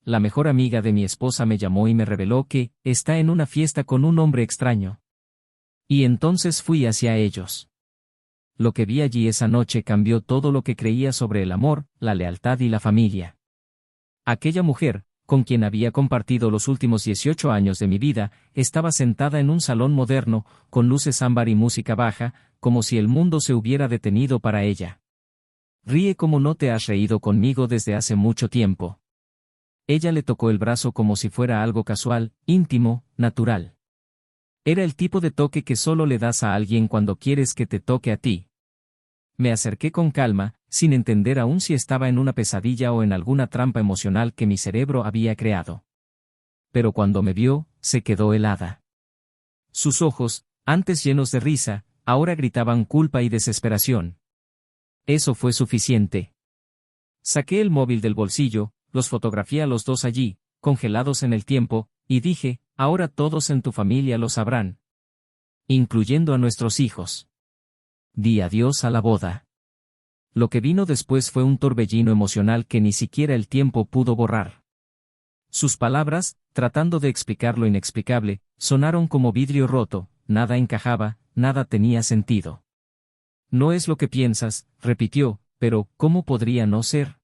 la mejor amiga de mi esposa me llamó y me reveló que está en una fiesta con un hombre extraño. Y entonces fui hacia ellos. Lo que vi allí esa noche cambió todo lo que creía sobre el amor, la lealtad y la familia. Aquella mujer, con quien había compartido los últimos 18 años de mi vida, estaba sentada en un salón moderno, con luces ámbar y música baja, como si el mundo se hubiera detenido para ella. Ríe como no te has reído conmigo desde hace mucho tiempo. Ella le tocó el brazo como si fuera algo casual, íntimo, natural. Era el tipo de toque que solo le das a alguien cuando quieres que te toque a ti. Me acerqué con calma, sin entender aún si estaba en una pesadilla o en alguna trampa emocional que mi cerebro había creado. Pero cuando me vio, se quedó helada. Sus ojos, antes llenos de risa, ahora gritaban culpa y desesperación. Eso fue suficiente. Saqué el móvil del bolsillo, los fotografié a los dos allí, congelados en el tiempo, y dije, ahora todos en tu familia lo sabrán. Incluyendo a nuestros hijos. Di adiós a la boda. Lo que vino después fue un torbellino emocional que ni siquiera el tiempo pudo borrar. Sus palabras, tratando de explicar lo inexplicable, sonaron como vidrio roto, nada encajaba, nada tenía sentido. No es lo que piensas, repitió, pero ¿cómo podría no ser?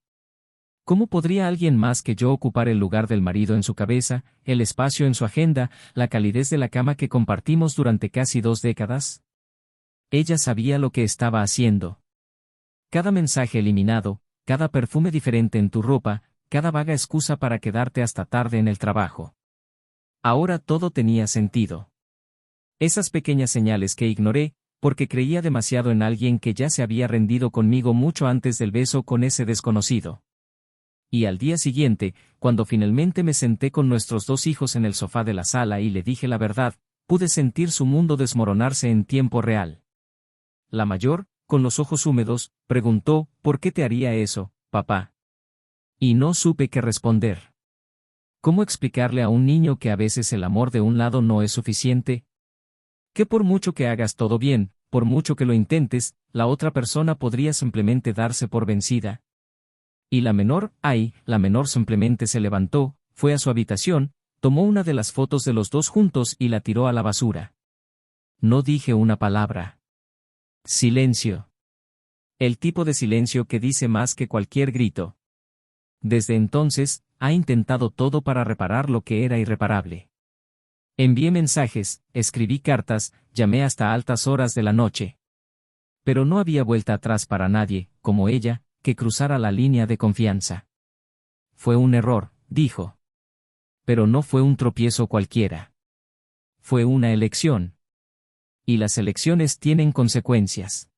¿Cómo podría alguien más que yo ocupar el lugar del marido en su cabeza, el espacio en su agenda, la calidez de la cama que compartimos durante casi 2 décadas? Ella sabía lo que estaba haciendo. Cada mensaje eliminado, cada perfume diferente en tu ropa, cada vaga excusa para quedarte hasta tarde en el trabajo. Ahora todo tenía sentido. Esas pequeñas señales que ignoré, porque creía demasiado en alguien que ya se había rendido conmigo mucho antes del beso con ese desconocido. Y al día siguiente, cuando finalmente me senté con nuestros 2 hijos en el sofá de la sala y le dije la verdad, pude sentir su mundo desmoronarse en tiempo real. La mayor, con los ojos húmedos, preguntó, ¿por qué te haría eso, papá? Y no supe qué responder. ¿Cómo explicarle a un niño que a veces el amor de un lado no es suficiente? Que por mucho que hagas todo bien, por mucho que lo intentes, la otra persona podría simplemente darse por vencida. Y la menor simplemente se levantó, fue a su habitación, tomó una de las fotos de los dos juntos y la tiró a la basura. No dije una palabra. Silencio. El tipo de silencio que dice más que cualquier grito. Desde entonces, ha intentado todo para reparar lo que era irreparable. Envié mensajes, escribí cartas, llamé hasta altas horas de la noche. Pero no había vuelta atrás para nadie, como ella, que cruzara la línea de confianza. Fue un error, dijo. Pero no fue un tropiezo cualquiera. Fue una elección. Y las elecciones tienen consecuencias.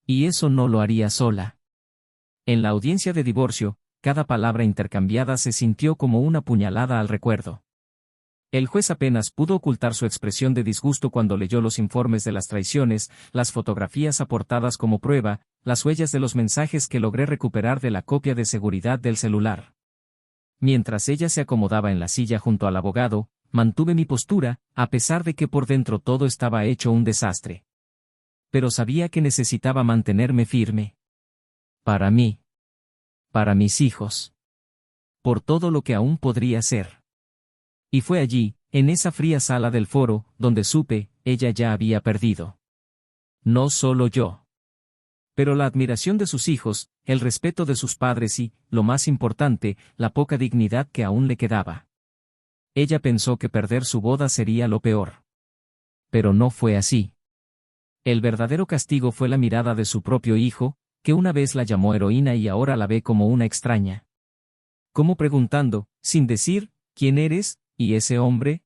Y eso no lo haría sola. En la audiencia de divorcio, cada palabra intercambiada se sintió como una puñalada al recuerdo. El juez apenas pudo ocultar su expresión de disgusto cuando leyó los informes de las traiciones, las fotografías aportadas como prueba, las huellas de los mensajes que logré recuperar de la copia de seguridad del celular. Mientras ella se acomodaba en la silla junto al abogado, mantuve mi postura, a pesar de que por dentro todo estaba hecho un desastre. Pero sabía que necesitaba mantenerme firme. Para mí. Para mis hijos. Por todo lo que aún podría ser. Y fue allí, en esa fría sala del foro, donde supe, ella ya había perdido. No solo yo. Pero la admiración de sus hijos, el respeto de sus padres y, lo más importante, la poca dignidad que aún le quedaba. Ella pensó que perder su boda sería lo peor. Pero no fue así. El verdadero castigo fue la mirada de su propio hijo, que una vez la llamó heroína y ahora la ve como una extraña. Como preguntando, sin decir, ¿quién eres? ¿Y ese hombre?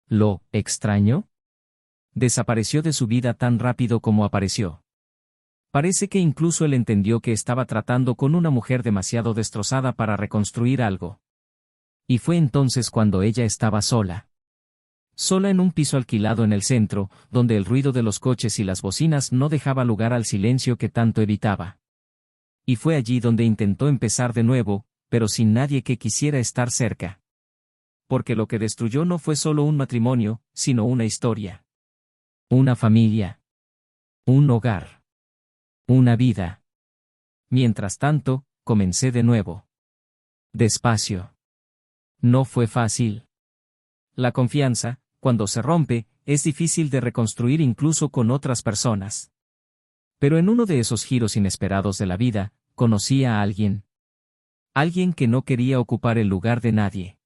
¿Lo extraño? Desapareció de su vida tan rápido como apareció. Parece que incluso él entendió que estaba tratando con una mujer demasiado destrozada para reconstruir algo. Y fue entonces cuando ella estaba sola. Sola en un piso alquilado en el centro, donde el ruido de los coches y las bocinas no dejaba lugar al silencio que tanto evitaba. Y fue allí donde intentó empezar de nuevo, pero sin nadie que quisiera estar cerca. Porque lo que destruyó no fue solo un matrimonio, sino una historia. Una familia. Un hogar. Una vida. Mientras tanto, comencé de nuevo. Despacio. No fue fácil. La confianza, cuando se rompe, es difícil de reconstruir incluso con otras personas. Pero en uno de esos giros inesperados de la vida, conocí a alguien. Alguien que no quería ocupar el lugar de nadie.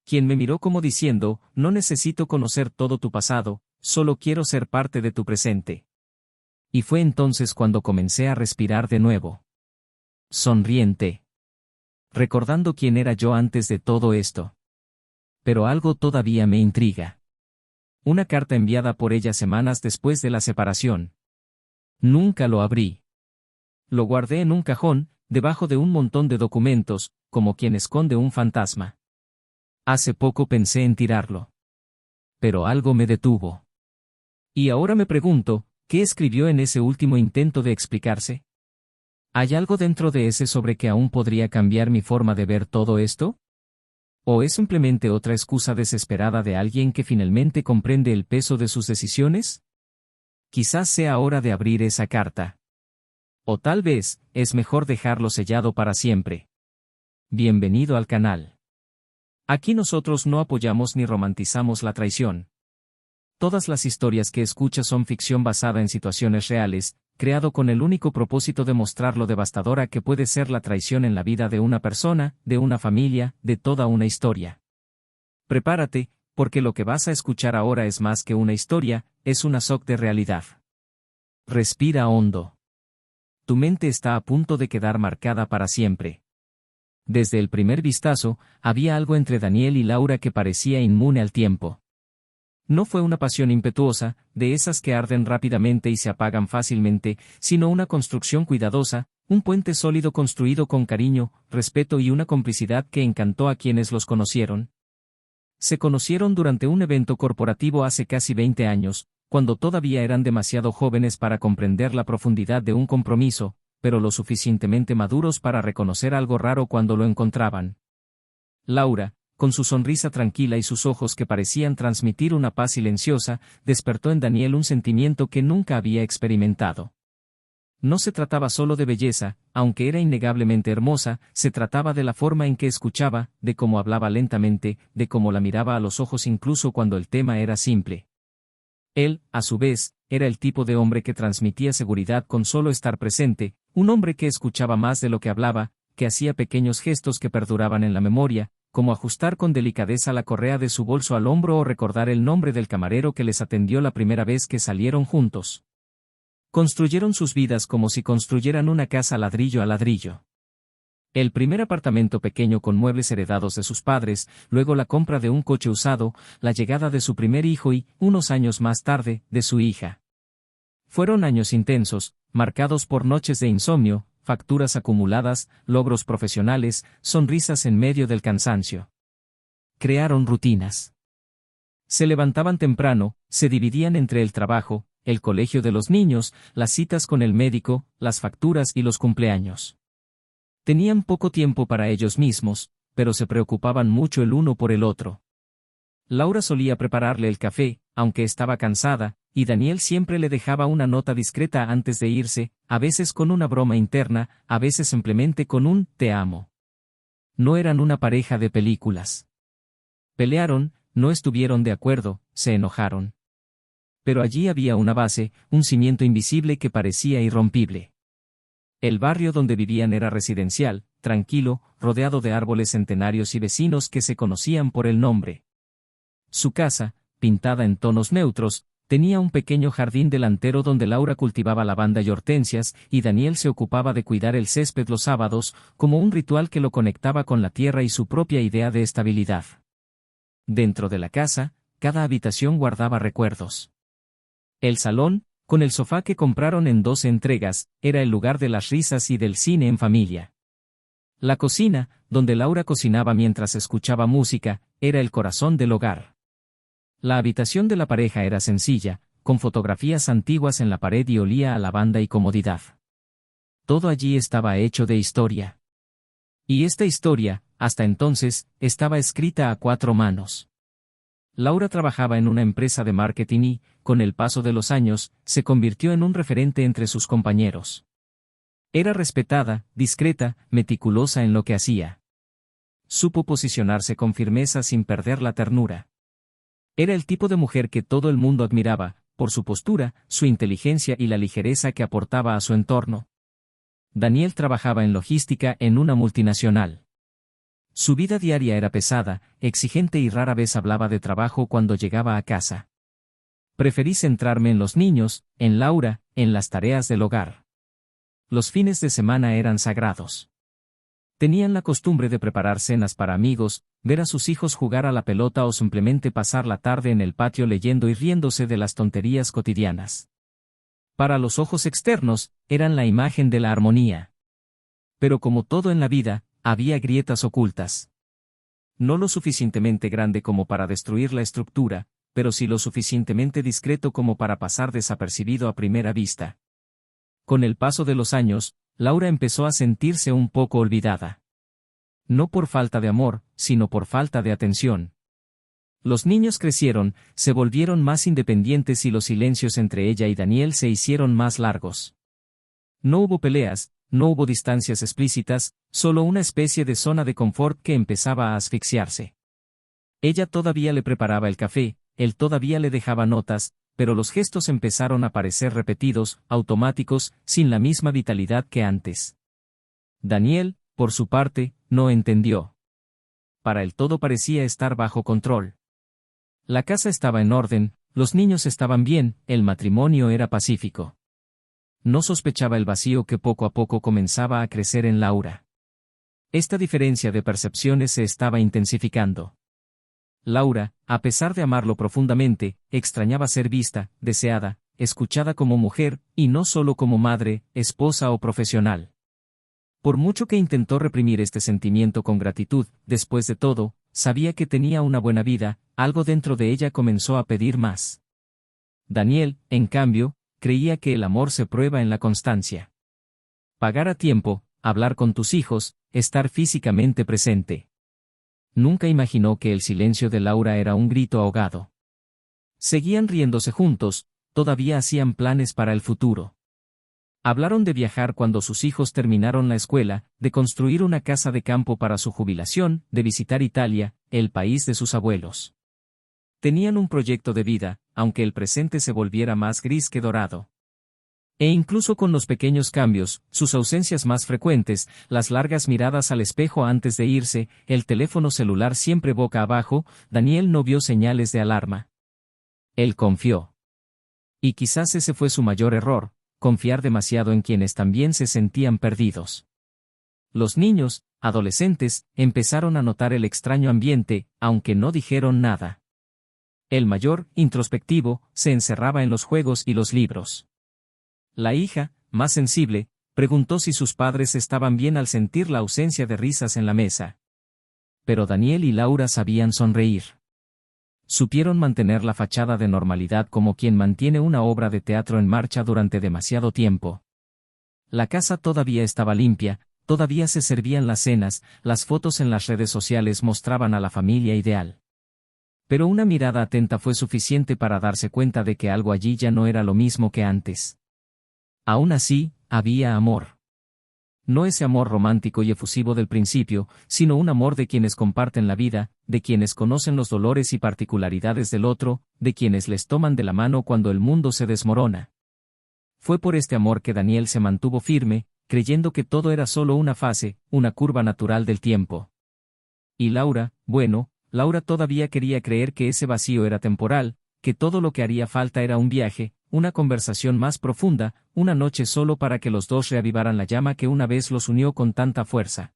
Quien me miró como diciendo, no necesito conocer todo tu pasado, solo quiero ser parte de tu presente. Y fue entonces cuando comencé a respirar de nuevo. Sonriente. Recordando quién era yo antes de todo esto. Pero algo todavía me intriga. Una carta enviada por ella semanas después de la separación. Nunca lo abrí. Lo guardé en un cajón, debajo de un montón de documentos, como quien esconde un fantasma. Hace poco pensé en tirarlo. Pero algo me detuvo. Y ahora me pregunto, ¿qué escribió en ese último intento de explicarse? ¿Hay algo dentro de ese sobre que aún podría cambiar mi forma de ver todo esto? ¿O es simplemente otra excusa desesperada de alguien que finalmente comprende el peso de sus decisiones? Quizás sea hora de abrir esa carta. O tal vez, es mejor dejarlo sellado para siempre. Bienvenido al canal. Aquí nosotros no apoyamos ni romantizamos la traición. Todas las historias que escuchas son ficción basada en situaciones reales, creado con el único propósito de mostrar lo devastadora que puede ser la traición en la vida de una persona, de una familia, de toda una historia. Prepárate, porque lo que vas a escuchar ahora es más que una historia, es una shock de realidad. Respira hondo. Tu mente está a punto de quedar marcada para siempre. Desde el primer vistazo, había algo entre Daniel y Laura que parecía inmune al tiempo. No fue una pasión impetuosa, de esas que arden rápidamente y se apagan fácilmente, sino una construcción cuidadosa, un puente sólido construido con cariño, respeto y una complicidad que encantó a quienes los conocieron. Se conocieron durante un evento corporativo hace casi 20 años, cuando todavía eran demasiado jóvenes para comprender la profundidad de un compromiso, pero lo suficientemente maduros para reconocer algo raro cuando lo encontraban. Laura, con su sonrisa tranquila y sus ojos que parecían transmitir una paz silenciosa, despertó en Daniel un sentimiento que nunca había experimentado. No se trataba solo de belleza, aunque era innegablemente hermosa, se trataba de la forma en que escuchaba, de cómo hablaba lentamente, de cómo la miraba a los ojos incluso cuando el tema era simple. Él, a su vez, era el tipo de hombre que transmitía seguridad con solo estar presente, un hombre que escuchaba más de lo que hablaba, que hacía pequeños gestos que perduraban en la memoria, como ajustar con delicadeza la correa de su bolso al hombro o recordar el nombre del camarero que les atendió la primera vez que salieron juntos. Construyeron sus vidas como si construyeran una casa ladrillo a ladrillo. El primer apartamento pequeño con muebles heredados de sus padres, luego la compra de un coche usado, la llegada de su primer hijo y, unos años más tarde, de su hija. Fueron años intensos, marcados por noches de insomnio, facturas acumuladas, logros profesionales, sonrisas en medio del cansancio. Crearon rutinas. Se levantaban temprano, se dividían entre el trabajo, el colegio de los niños, las citas con el médico, las facturas y los cumpleaños. Tenían poco tiempo para ellos mismos, pero se preocupaban mucho el uno por el otro. Laura solía prepararle el café, aunque estaba cansada, y Daniel siempre le dejaba una nota discreta antes de irse, a veces con una broma interna, a veces simplemente con un «te amo». No eran una pareja de películas. Pelearon, no estuvieron de acuerdo, se enojaron. Pero allí había una base, un cimiento invisible que parecía irrompible. El barrio donde vivían era residencial, tranquilo, rodeado de árboles centenarios y vecinos que se conocían por el nombre. Su casa, pintada en tonos neutros, tenía un pequeño jardín delantero donde Laura cultivaba lavanda y hortensias, y Daniel se ocupaba de cuidar el césped los sábados, como un ritual que lo conectaba con la tierra y su propia idea de estabilidad. Dentro de la casa, cada habitación guardaba recuerdos. El salón, con el sofá que compraron en 2 entregas, era el lugar de las risas y del cine en familia. La cocina, donde Laura cocinaba mientras escuchaba música, era el corazón del hogar. La habitación de la pareja era sencilla, con fotografías antiguas en la pared y olía a lavanda y comodidad. Todo allí estaba hecho de historia. Y esta historia, hasta entonces, estaba escrita a 4 manos. Laura trabajaba en una empresa de marketing y, con el paso de los años, se convirtió en un referente entre sus compañeros. Era respetada, discreta, meticulosa en lo que hacía. supo posicionarse con firmeza sin perder la ternura. Era el tipo de mujer que todo el mundo admiraba, por su postura, su inteligencia y la ligereza que aportaba a su entorno. Daniel trabajaba en logística en una multinacional. Su vida diaria era pesada, exigente y rara vez hablaba de trabajo cuando llegaba a casa. Preferí centrarme en los niños, en Laura, en las tareas del hogar. Los fines de semana eran sagrados. Tenían la costumbre de preparar cenas para amigos, ver a sus hijos jugar a la pelota o simplemente pasar la tarde en el patio leyendo y riéndose de las tonterías cotidianas. Para los ojos externos, eran la imagen de la armonía. Pero como todo en la vida, había grietas ocultas. No lo suficientemente grande como para destruir la estructura, pero sí lo suficientemente discreto como para pasar desapercibido a primera vista. Con el paso de los años, Laura empezó a sentirse un poco olvidada. No por falta de amor, sino por falta de atención. Los niños crecieron, se volvieron más independientes y los silencios entre ella y Daniel se hicieron más largos. No hubo peleas, no hubo distancias explícitas, solo una especie de zona de confort que empezaba a asfixiarse. Ella todavía le preparaba el café, él todavía le dejaba notas, pero los gestos empezaron a parecer repetidos, automáticos, sin la misma vitalidad que antes. Daniel, por su parte, no entendió. Para él todo parecía estar bajo control. La casa estaba en orden, los niños estaban bien, el matrimonio era pacífico. No sospechaba el vacío que poco a poco comenzaba a crecer en Laura. Esta diferencia de percepciones se estaba intensificando. Laura, a pesar de amarlo profundamente, extrañaba ser vista, deseada, escuchada como mujer, y no solo como madre, esposa o profesional. Por mucho que intentó reprimir este sentimiento con gratitud, después de todo, sabía que tenía una buena vida, algo dentro de ella comenzó a pedir más. Daniel, en cambio, creía que el amor se prueba en la constancia. Pagar a tiempo, hablar con tus hijos, estar físicamente presente. Nunca imaginó que el silencio de Laura era un grito ahogado. Seguían riéndose juntos, todavía hacían planes para el futuro. Hablaron de viajar cuando sus hijos terminaron la escuela, de construir una casa de campo para su jubilación, de visitar Italia, el país de sus abuelos. Tenían un proyecto de vida, aunque el presente se volviera más gris que dorado. E incluso con los pequeños cambios, sus ausencias más frecuentes, las largas miradas al espejo antes de irse, el teléfono celular siempre boca abajo, Daniel no vio señales de alarma. Él confió. Y quizás ese fue su mayor error, confiar demasiado en quienes también se sentían perdidos. Los niños, adolescentes, empezaron a notar el extraño ambiente, aunque no dijeron nada. El mayor, introspectivo, se encerraba en los juegos y los libros. La hija, más sensible, preguntó si sus padres estaban bien al sentir la ausencia de risas en la mesa. Pero Daniel y Laura sabían sonreír. Supieron mantener la fachada de normalidad como quien mantiene una obra de teatro en marcha durante demasiado tiempo. La casa todavía estaba limpia, todavía se servían las cenas, las fotos en las redes sociales mostraban a la familia ideal. Pero una mirada atenta fue suficiente para darse cuenta de que algo allí ya no era lo mismo que antes. Aún así, había amor. No ese amor romántico y efusivo del principio, sino un amor de quienes comparten la vida, de quienes conocen los dolores y particularidades del otro, de quienes les toman de la mano cuando el mundo se desmorona. Fue por este amor que Daniel se mantuvo firme, creyendo que todo era solo una fase, una curva natural del tiempo. Y Laura, bueno, Laura todavía quería creer que ese vacío era temporal, que todo lo que haría falta era un viaje, una conversación más profunda, una noche solo para que los dos reavivaran la llama que una vez los unió con tanta fuerza.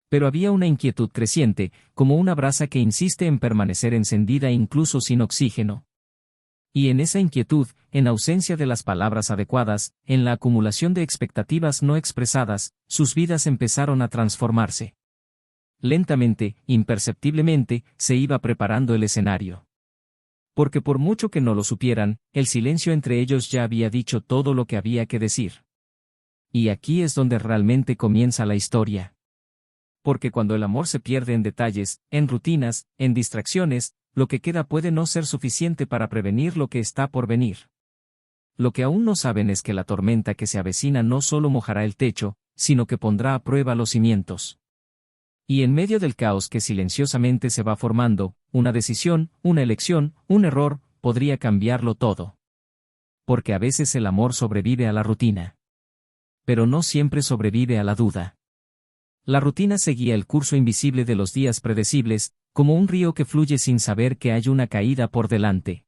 Pero había una inquietud creciente, como una brasa que insiste en permanecer encendida incluso sin oxígeno. Y en esa inquietud, en ausencia de las palabras adecuadas, en la acumulación de expectativas no expresadas, sus vidas empezaron a transformarse. Lentamente, imperceptiblemente, se iba preparando el escenario. Porque por mucho que no lo supieran, el silencio entre ellos ya había dicho todo lo que había que decir. Y aquí es donde realmente comienza la historia. Porque cuando el amor se pierde en detalles, en rutinas, en distracciones, lo que queda puede no ser suficiente para prevenir lo que está por venir. Lo que aún no saben es que la tormenta que se avecina no solo mojará el techo, sino que pondrá a prueba los cimientos. Y en medio del caos que silenciosamente se va formando, una decisión, una elección, un error, podría cambiarlo todo. Porque a veces el amor sobrevive a la rutina. Pero no siempre sobrevive a la duda. La rutina seguía el curso invisible de los días predecibles, como un río que fluye sin saber que hay una caída por delante.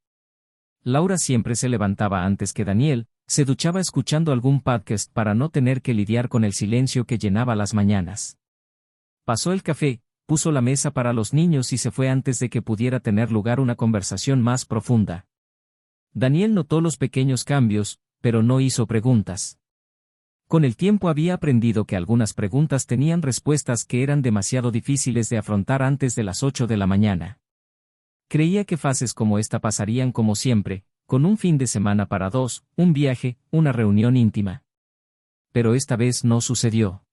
Laura siempre se levantaba antes que Daniel, se duchaba escuchando algún podcast para no tener que lidiar con el silencio que llenaba las mañanas. Pasó el café, puso la mesa para los niños y se fue antes de que pudiera tener lugar una conversación más profunda. Daniel notó los pequeños cambios, pero no hizo preguntas. Con el tiempo había aprendido que algunas preguntas tenían respuestas que eran demasiado difíciles de afrontar antes de las 8 de la mañana. Creía que fases como esta pasarían como siempre, con un fin de semana para dos, un viaje, una reunión íntima. Pero esta vez no sucedió.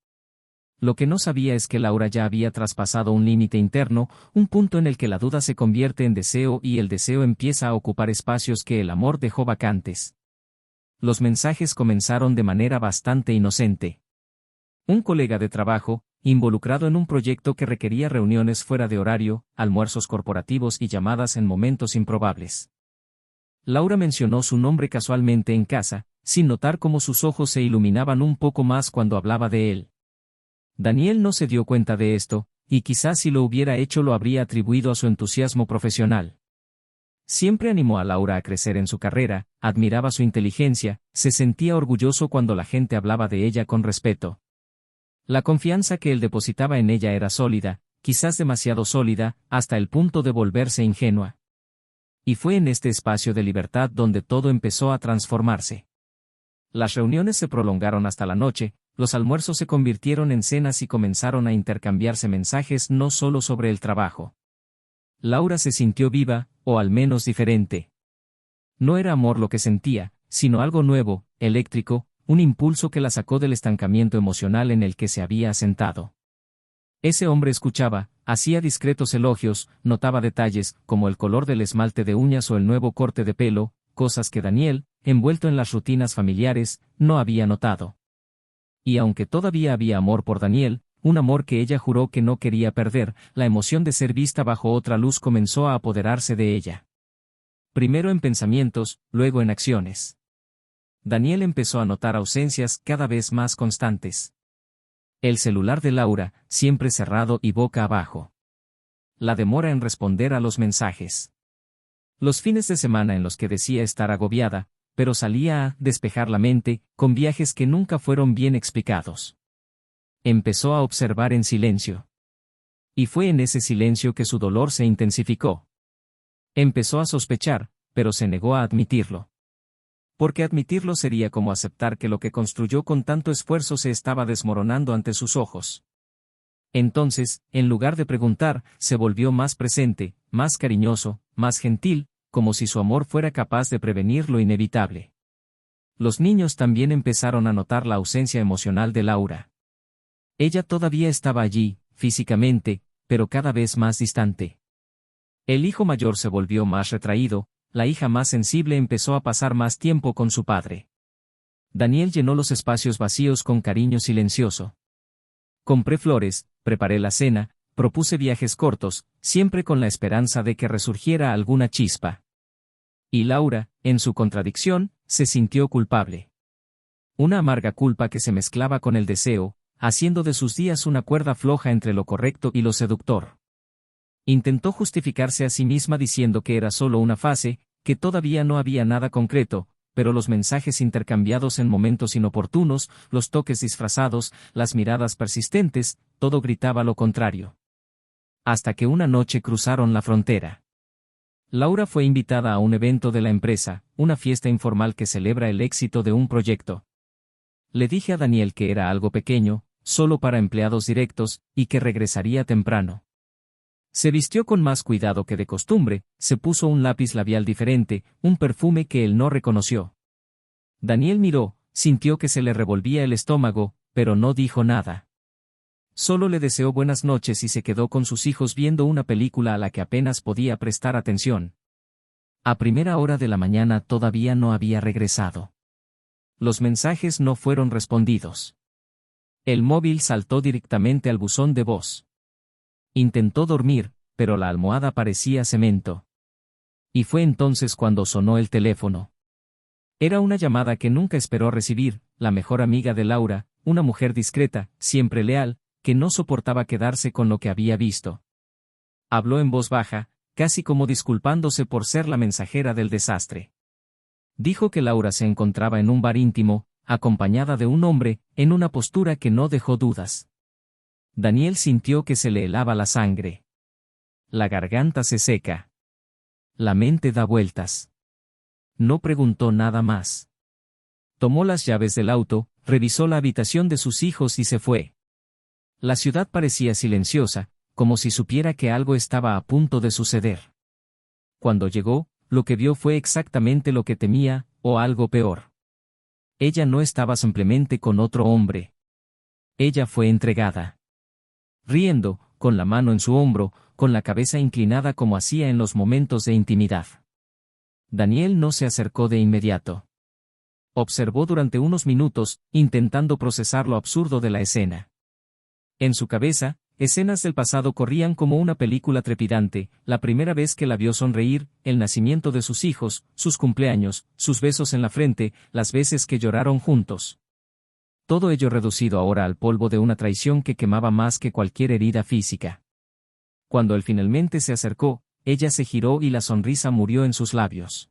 Lo que no sabía es que Laura ya había traspasado un límite interno, un punto en el que la duda se convierte en deseo y el deseo empieza a ocupar espacios que el amor dejó vacantes. Los mensajes comenzaron de manera bastante inocente. Un colega de trabajo, involucrado en un proyecto que requería reuniones fuera de horario, almuerzos corporativos y llamadas en momentos improbables. Laura mencionó su nombre casualmente en casa, sin notar cómo sus ojos se iluminaban un poco más cuando hablaba de él. Daniel no se dio cuenta de esto, y quizás si lo hubiera hecho lo habría atribuido a su entusiasmo profesional. Siempre animó a Laura a crecer en su carrera, admiraba su inteligencia, se sentía orgulloso cuando la gente hablaba de ella con respeto. La confianza que él depositaba en ella era sólida, quizás demasiado sólida, hasta el punto de volverse ingenua. Y fue en este espacio de libertad donde todo empezó a transformarse. Las reuniones se prolongaron hasta la noche, los almuerzos se convirtieron en cenas y comenzaron a intercambiarse mensajes no solo sobre el trabajo. Laura se sintió viva, o al menos diferente. No era amor lo que sentía, sino algo nuevo, eléctrico, un impulso que la sacó del estancamiento emocional en el que se había asentado. Ese hombre escuchaba, hacía discretos elogios, notaba detalles, como el color del esmalte de uñas o el nuevo corte de pelo, cosas que Daniel, envuelto en las rutinas familiares, no había notado. Y aunque todavía había amor por Daniel, un amor que ella juró que no quería perder, la emoción de ser vista bajo otra luz comenzó a apoderarse de ella. Primero en pensamientos, luego en acciones. Daniel empezó a notar ausencias cada vez más constantes. El celular de Laura, siempre cerrado y boca abajo. La demora en responder a los mensajes. Los fines de semana en los que decía estar agobiada, pero salía a despejar la mente, con viajes que nunca fueron bien explicados. Empezó a observar en silencio. Y fue en ese silencio que su dolor se intensificó. Empezó a sospechar, pero se negó a admitirlo. Porque admitirlo sería como aceptar que lo que construyó con tanto esfuerzo se estaba desmoronando ante sus ojos. Entonces, en lugar de preguntar, se volvió más presente, más cariñoso, más gentil, como si su amor fuera capaz de prevenir lo inevitable. Los niños también empezaron a notar la ausencia emocional de Laura. Ella todavía estaba allí, físicamente, pero cada vez más distante. El hijo mayor se volvió más retraído, la hija más sensible empezó a pasar más tiempo con su padre. Daniel llenó los espacios vacíos con cariño silencioso. Compré flores, preparé la cena, propuse viajes cortos, siempre con la esperanza de que resurgiera alguna chispa. Y Laura, en su contradicción, se sintió culpable. Una amarga culpa que se mezclaba con el deseo, haciendo de sus días una cuerda floja entre lo correcto y lo seductor. Intentó justificarse a sí misma diciendo que era solo una fase, que todavía no había nada concreto, pero los mensajes intercambiados en momentos inoportunos, los toques disfrazados, las miradas persistentes, todo gritaba lo contrario. Hasta que una noche cruzaron la frontera. Laura fue invitada a un evento de la empresa, una fiesta informal que celebra el éxito de un proyecto. Le dije a Daniel que era algo pequeño, solo para empleados directos, y que regresaría temprano. Se vistió con más cuidado que de costumbre, se puso un lápiz labial diferente, un perfume que él no reconoció. Daniel miró, sintió que se le revolvía el estómago, pero no dijo nada. Solo le deseó buenas noches y se quedó con sus hijos viendo una película a la que apenas podía prestar atención. A primera hora de la mañana todavía no había regresado. Los mensajes no fueron respondidos. El móvil saltó directamente al buzón de voz. Intentó dormir, pero la almohada parecía cemento. Y fue entonces cuando sonó el teléfono. Era una llamada que nunca esperó recibir, la mejor amiga de Laura, una mujer discreta, siempre leal, que no soportaba quedarse con lo que había visto. Habló en voz baja, casi como disculpándose por ser la mensajera del desastre. Dijo que Laura se encontraba en un bar íntimo, acompañada de un hombre, en una postura que no dejó dudas. Daniel sintió que se le helaba la sangre. La garganta se seca. La mente da vueltas. No preguntó nada más. Tomó las llaves del auto, revisó la habitación de sus hijos y se fue. La ciudad parecía silenciosa, como si supiera que algo estaba a punto de suceder. Cuando llegó, lo que vio fue exactamente lo que temía, o algo peor. Ella no estaba simplemente con otro hombre. Ella fue entregada. Riendo, con la mano en su hombro, con la cabeza inclinada como hacía en los momentos de intimidad. Daniel no se acercó de inmediato. Observó durante unos minutos, intentando procesar lo absurdo de la escena. En su cabeza, escenas del pasado corrían como una película trepidante, la primera vez que la vio sonreír, el nacimiento de sus hijos, sus cumpleaños, sus besos en la frente, las veces que lloraron juntos. Todo ello reducido ahora al polvo de una traición que quemaba más que cualquier herida física. Cuando él finalmente se acercó, ella se giró y la sonrisa murió en sus labios.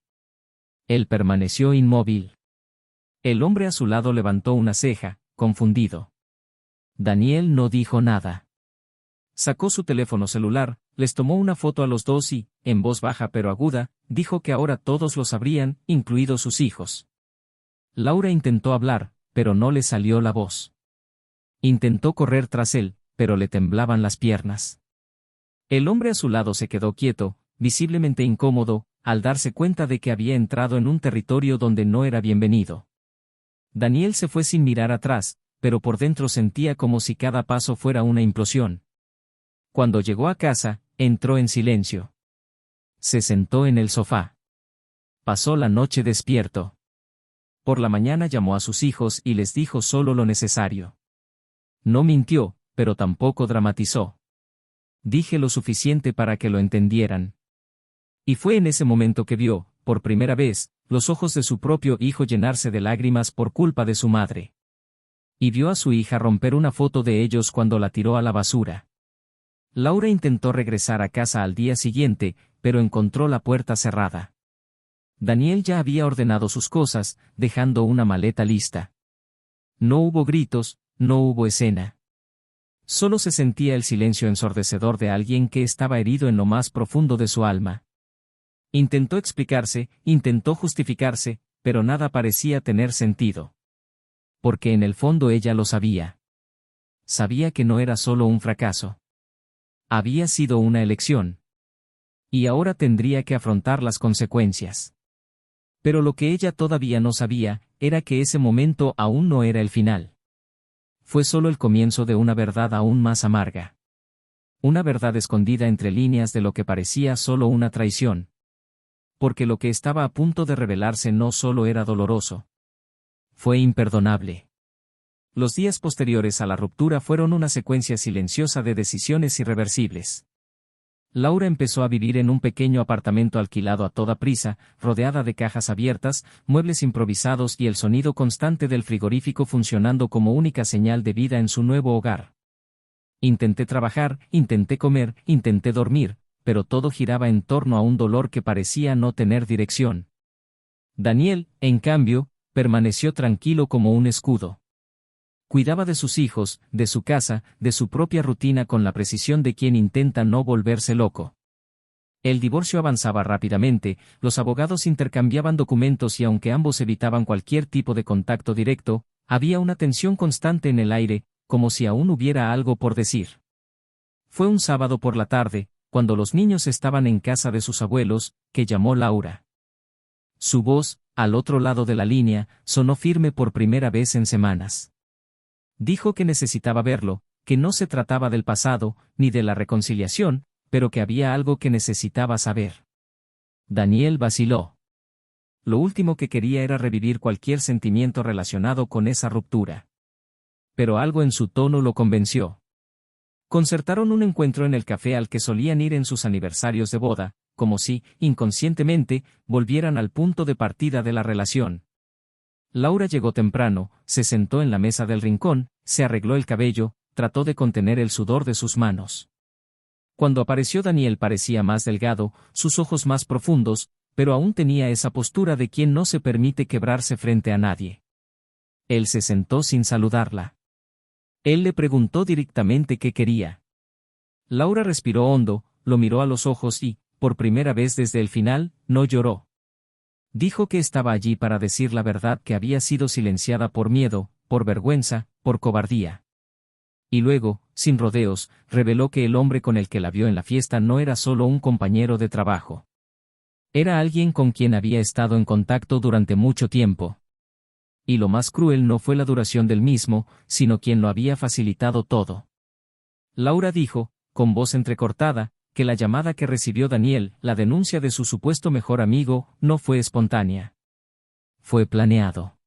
Él permaneció inmóvil. El hombre a su lado levantó una ceja, confundido. Daniel no dijo nada. Sacó su teléfono celular, les tomó una foto a los dos y, en voz baja pero aguda, dijo que ahora todos lo sabrían, incluidos sus hijos. Laura intentó hablar, pero no le salió la voz. Intentó correr tras él, pero le temblaban las piernas. El hombre a su lado se quedó quieto, visiblemente incómodo, al darse cuenta de que había entrado en un territorio donde no era bienvenido. Daniel se fue sin mirar atrás, pero por dentro sentía como si cada paso fuera una implosión. Cuando llegó a casa, entró en silencio. Se sentó en el sofá. Pasó la noche despierto. Por la mañana llamó a sus hijos y les dijo solo lo necesario. No mintió, pero tampoco dramatizó. Dije lo suficiente para que lo entendieran. Y fue en ese momento que vio, por primera vez, los ojos de su propio hijo llenarse de lágrimas por culpa de su madre. Y vio a su hija romper una foto de ellos cuando la tiró a la basura. Laura intentó regresar a casa al día siguiente, pero encontró la puerta cerrada. Daniel ya había ordenado sus cosas, dejando una maleta lista. No hubo gritos, no hubo escena. Solo se sentía el silencio ensordecedor de alguien que estaba herido en lo más profundo de su alma. Intentó explicarse, intentó justificarse, pero nada parecía tener sentido. Porque en el fondo ella lo sabía. Sabía que no era solo un fracaso. Había sido una elección. Y ahora tendría que afrontar las consecuencias. Pero lo que ella todavía no sabía, era que ese momento aún no era el final. Fue solo el comienzo de una verdad aún más amarga. Una verdad escondida entre líneas de lo que parecía solo una traición. Porque lo que estaba a punto de revelarse no solo era doloroso. Fue imperdonable. Los días posteriores a la ruptura fueron una secuencia silenciosa de decisiones irreversibles. Laura empezó a vivir en un pequeño apartamento alquilado a toda prisa, rodeada de cajas abiertas, muebles improvisados y el sonido constante del frigorífico funcionando como única señal de vida en su nuevo hogar. Intenté trabajar, intenté comer, intenté dormir, pero todo giraba en torno a un dolor que parecía no tener dirección. Daniel, en cambio, permaneció tranquilo como un escudo. Cuidaba de sus hijos, de su casa, de su propia rutina con la precisión de quien intenta no volverse loco. El divorcio avanzaba rápidamente, los abogados intercambiaban documentos y aunque ambos evitaban cualquier tipo de contacto directo, había una tensión constante en el aire, como si aún hubiera algo por decir. Fue un sábado por la tarde, cuando los niños estaban en casa de sus abuelos, que llamó Laura. Su voz, al otro lado de la línea, sonó firme por primera vez en semanas. Dijo que necesitaba verlo, que no se trataba del pasado, ni de la reconciliación, pero que había algo que necesitaba saber. Daniel vaciló. Lo último que quería era revivir cualquier sentimiento relacionado con esa ruptura. Pero algo en su tono lo convenció. Concertaron un encuentro en el café al que solían ir en sus aniversarios de boda, como si, inconscientemente, volvieran al punto de partida de la relación. Laura llegó temprano, se sentó en la mesa del rincón, se arregló el cabello, trató de contener el sudor de sus manos. Cuando apareció Daniel parecía más delgado, sus ojos más profundos, pero aún tenía esa postura de quien no se permite quebrarse frente a nadie. Él se sentó sin saludarla. Él le preguntó directamente qué quería. Laura respiró hondo, lo miró a los ojos y, por primera vez desde el final, no lloró. Dijo que estaba allí para decir la verdad que había sido silenciada por miedo, por vergüenza, por cobardía. Y luego, sin rodeos, reveló que el hombre con el que la vio en la fiesta no era solo un compañero de trabajo. Era alguien con quien había estado en contacto durante mucho tiempo. Y lo más cruel no fue la duración del mismo, sino quien lo había facilitado todo. Laura dijo, con voz entrecortada, que la llamada que recibió Daniel, la denuncia de su supuesto mejor amigo, no fue espontánea. Fue planeado.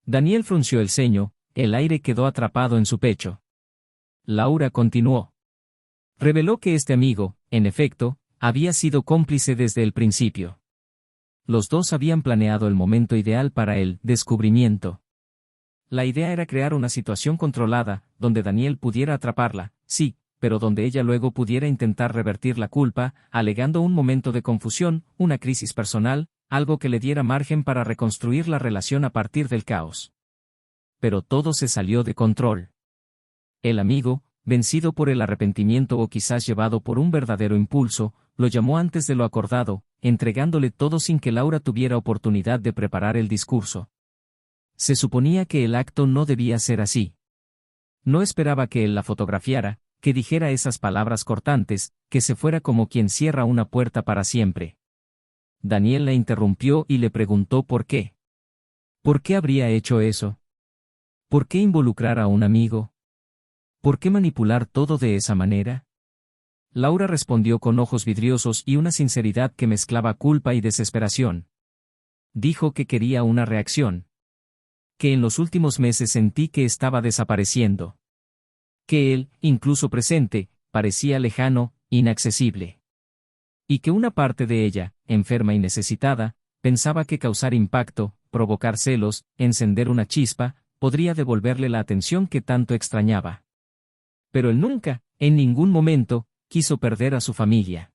Daniel frunció el ceño, el aire quedó atrapado en su pecho. Laura continuó. Reveló que este amigo, en efecto, había sido cómplice desde el principio. Los dos habían planeado el momento ideal para el descubrimiento. La idea era crear una situación controlada, donde Daniel pudiera atraparla, sí, pero donde ella luego pudiera intentar revertir la culpa, alegando un momento de confusión, una crisis personal, algo que le diera margen para reconstruir la relación a partir del caos. Pero todo se salió de control. El amigo, vencido por el arrepentimiento o quizás llevado por un verdadero impulso, lo llamó antes de lo acordado, entregándole todo sin que Laura tuviera oportunidad de preparar el discurso. Se suponía que el acto no debía ser así. No esperaba que él la fotografiara, que dijera esas palabras cortantes, que se fuera como quien cierra una puerta para siempre. Daniel la interrumpió y le preguntó por qué. ¿Por qué habría hecho eso? ¿Por qué involucrar a un amigo? ¿Por qué manipular todo de esa manera? Laura respondió con ojos vidriosos y una sinceridad que mezclaba culpa y desesperación. Dijo que quería una reacción. Que en los últimos meses sentí que estaba desapareciendo. Que él, incluso presente, parecía lejano, inaccesible. Y que una parte de ella, enferma y necesitada, pensaba que causar impacto, provocar celos, encender una chispa, podría devolverle la atención que tanto extrañaba. Pero él nunca, en ningún momento, quiso perder a su familia.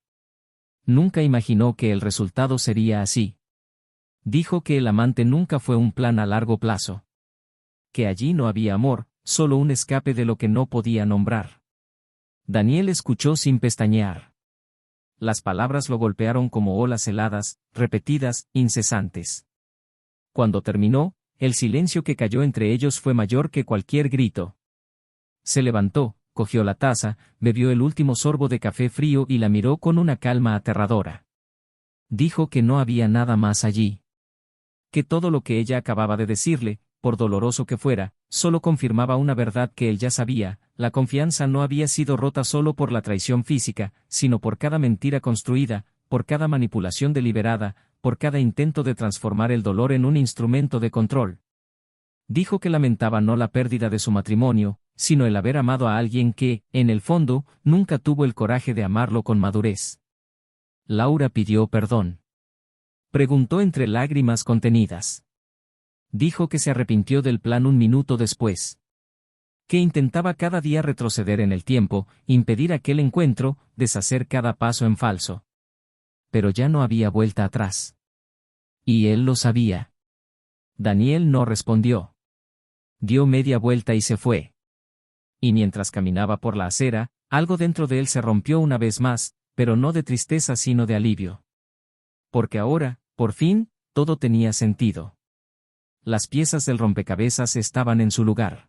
Nunca imaginó que el resultado sería así. Dijo que el amante nunca fue un plan a largo plazo. Que allí no había amor, solo un escape de lo que no podía nombrar. Daniel escuchó sin pestañear. Las palabras lo golpearon como olas heladas, repetidas, incesantes. Cuando terminó, el silencio que cayó entre ellos fue mayor que cualquier grito. Se levantó, cogió la taza, bebió el último sorbo de café frío y la miró con una calma aterradora. Dijo que no había nada más allí. Que todo lo que ella acababa de decirle, por doloroso que fuera, solo confirmaba una verdad que él ya sabía: la confianza no había sido rota solo por la traición física, sino por cada mentira construida, por cada manipulación deliberada, por cada intento de transformar el dolor en un instrumento de control. Dijo que lamentaba no la pérdida de su matrimonio, sino el haber amado a alguien que, en el fondo, nunca tuvo el coraje de amarlo con madurez. Laura pidió perdón. Preguntó entre lágrimas contenidas. Dijo que se arrepintió del plan un minuto después. Que intentaba cada día retroceder en el tiempo, impedir aquel encuentro, deshacer cada paso en falso. Pero ya no había vuelta atrás. Y él lo sabía. Daniel no respondió. Dio media vuelta y se fue. Y mientras caminaba por la acera, algo dentro de él se rompió una vez más, pero no de tristeza sino de alivio. Porque ahora, por fin, todo tenía sentido. Las piezas del rompecabezas estaban en su lugar.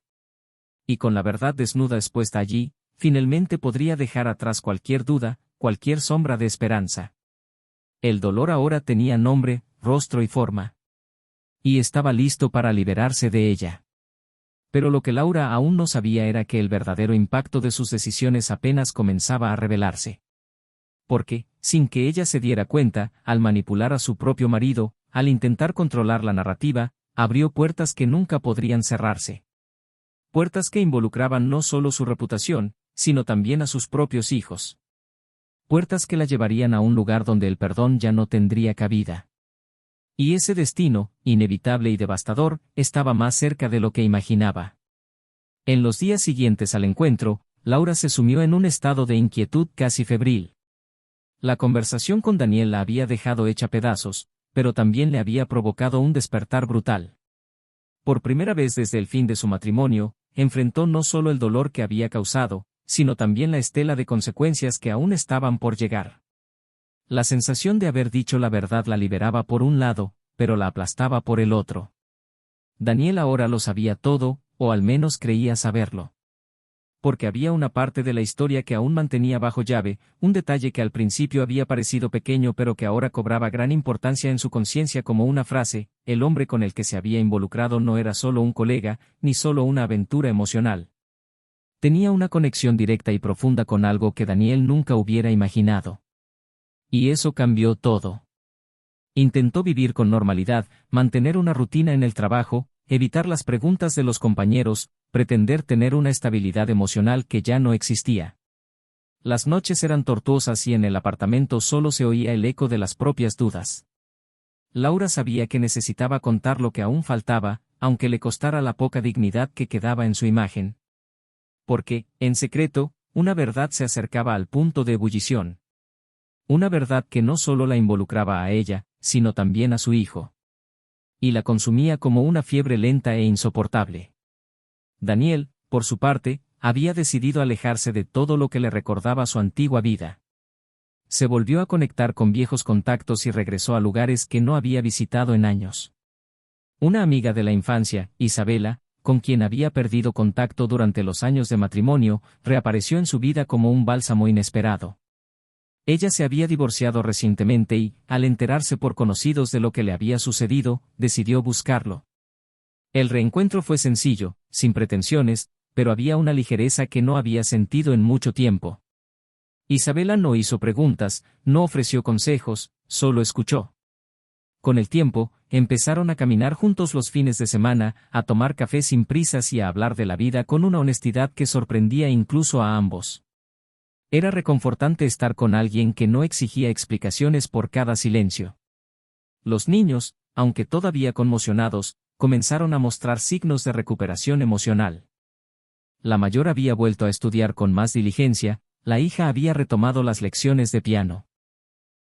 Y con la verdad desnuda expuesta allí, finalmente podría dejar atrás cualquier duda, cualquier sombra de esperanza. El dolor ahora tenía nombre, rostro y forma. Y estaba listo para liberarse de ella. Pero lo que Laura aún no sabía era que el verdadero impacto de sus decisiones apenas comenzaba a revelarse. Porque, sin que ella se diera cuenta, al manipular a su propio marido, al intentar controlar la narrativa, abrió puertas que nunca podrían cerrarse. Puertas que involucraban no solo su reputación, sino también a sus propios hijos. Puertas que la llevarían a un lugar donde el perdón ya no tendría cabida. Y ese destino, inevitable y devastador, estaba más cerca de lo que imaginaba. En los días siguientes al encuentro, Laura se sumió en un estado de inquietud casi febril. La conversación con Daniel la había dejado hecha pedazos, pero también le había provocado un despertar brutal. Por primera vez desde el fin de su matrimonio, enfrentó no solo el dolor que había causado, sino también la estela de consecuencias que aún estaban por llegar. La sensación de haber dicho la verdad la liberaba por un lado, pero la aplastaba por el otro. Daniel ahora lo sabía todo, o al menos creía saberlo. Porque había una parte de la historia que aún mantenía bajo llave, un detalle que al principio había parecido pequeño pero que ahora cobraba gran importancia en su conciencia como una frase: el hombre con el que se había involucrado no era solo un colega, ni solo una aventura emocional. Tenía una conexión directa y profunda con algo que Daniel nunca hubiera imaginado. Y eso cambió todo. Intentó vivir con normalidad, mantener una rutina en el trabajo, evitar las preguntas de los compañeros, pretender tener una estabilidad emocional que ya no existía. Las noches eran tortuosas y en el apartamento solo se oía el eco de las propias dudas. Laura sabía que necesitaba contar lo que aún faltaba, aunque le costara la poca dignidad que quedaba en su imagen. Porque, en secreto, una verdad se acercaba al punto de ebullición. Una verdad que no solo la involucraba a ella, sino también a su hijo. Y la consumía como una fiebre lenta e insoportable. Daniel, por su parte, había decidido alejarse de todo lo que le recordaba su antigua vida. Se volvió a conectar con viejos contactos y regresó a lugares que no había visitado en años. Una amiga de la infancia, Isabela, con quien había perdido contacto durante los años de matrimonio, reapareció en su vida como un bálsamo inesperado. Ella se había divorciado recientemente y, al enterarse por conocidos de lo que le había sucedido, decidió buscarlo. El reencuentro fue sencillo, sin pretensiones, pero había una ligereza que no había sentido en mucho tiempo. Isabela no hizo preguntas, no ofreció consejos, solo escuchó. Con el tiempo, empezaron a caminar juntos los fines de semana, a tomar café sin prisas y a hablar de la vida con una honestidad que sorprendía incluso a ambos. Era reconfortante estar con alguien que no exigía explicaciones por cada silencio. Los niños, aunque todavía conmocionados, comenzaron a mostrar signos de recuperación emocional. La mayor había vuelto a estudiar con más diligencia, la hija había retomado las lecciones de piano.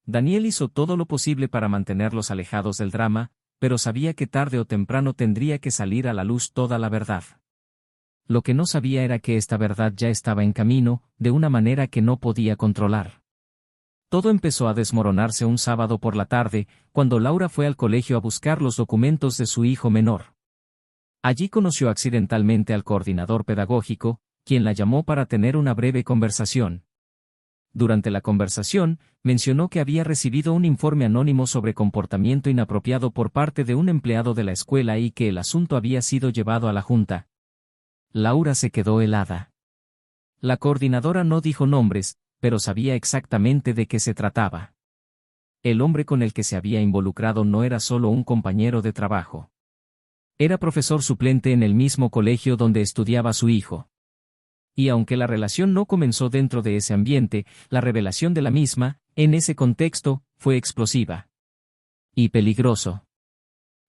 Daniel hizo todo lo posible para mantenerlos alejados del drama, pero sabía que tarde o temprano tendría que salir a la luz toda la verdad. Lo que no sabía era que esta verdad ya estaba en camino, de una manera que no podía controlar. Todo empezó a desmoronarse un sábado por la tarde, cuando Laura fue al colegio a buscar los documentos de su hijo menor. Allí conoció accidentalmente al coordinador pedagógico, quien la llamó para tener una breve conversación. Durante la conversación, mencionó que había recibido un informe anónimo sobre comportamiento inapropiado por parte de un empleado de la escuela y que el asunto había sido llevado a la junta. Laura se quedó helada. La coordinadora no dijo nombres, pero sabía exactamente de qué se trataba. El hombre con el que se había involucrado no era solo un compañero de trabajo. Era profesor suplente en el mismo colegio donde estudiaba su hijo. Y aunque la relación no comenzó dentro de ese ambiente, la revelación de la misma, en ese contexto, fue explosiva. Y peligroso.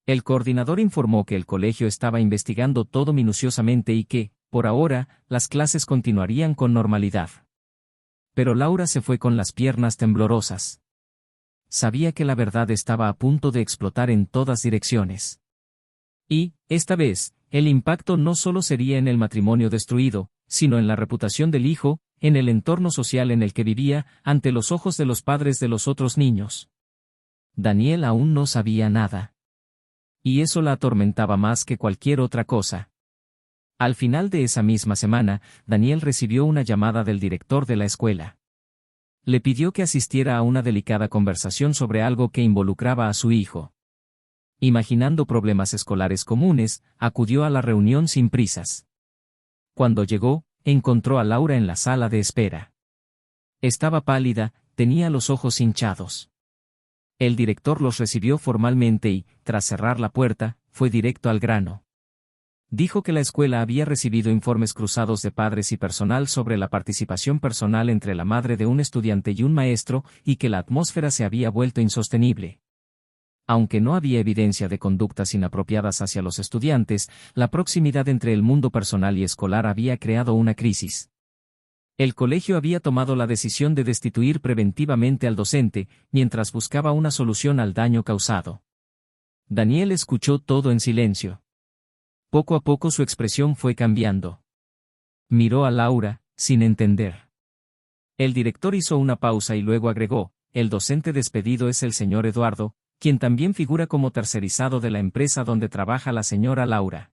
El coordinador informó que el colegio estaba investigando todo minuciosamente y que, por ahora, las clases continuarían con normalidad. Pero Laura se fue con las piernas temblorosas. Sabía que la verdad estaba a punto de explotar en todas direcciones. Y, esta vez, el impacto no solo sería en el matrimonio destruido, sino en la reputación del hijo, en el entorno social en el que vivía, ante los ojos de los padres de los otros niños. Daniel aún no sabía nada. Y eso la atormentaba más que cualquier otra cosa. Al final de esa misma semana, Daniel recibió una llamada del director de la escuela. Le pidió que asistiera a una delicada conversación sobre algo que involucraba a su hijo. Imaginando problemas escolares comunes, acudió a la reunión sin prisas. Cuando llegó, encontró a Laura en la sala de espera. Estaba pálida, tenía los ojos hinchados. El director los recibió formalmente y, tras cerrar la puerta, fue directo al grano. Dijo que la escuela había recibido informes cruzados de padres y personal sobre la participación personal entre la madre de un estudiante y un maestro, y que la atmósfera se había vuelto insostenible. Aunque no había evidencia de conductas inapropiadas hacia los estudiantes, la proximidad entre el mundo personal y escolar había creado una crisis. El colegio había tomado la decisión de destituir preventivamente al docente, mientras buscaba una solución al daño causado. Daniel escuchó todo en silencio. Poco a poco su expresión fue cambiando. Miró a Laura, sin entender. El director hizo una pausa y luego agregó: el docente despedido es el señor Eduardo, quien también figura como tercerizado de la empresa donde trabaja la señora Laura.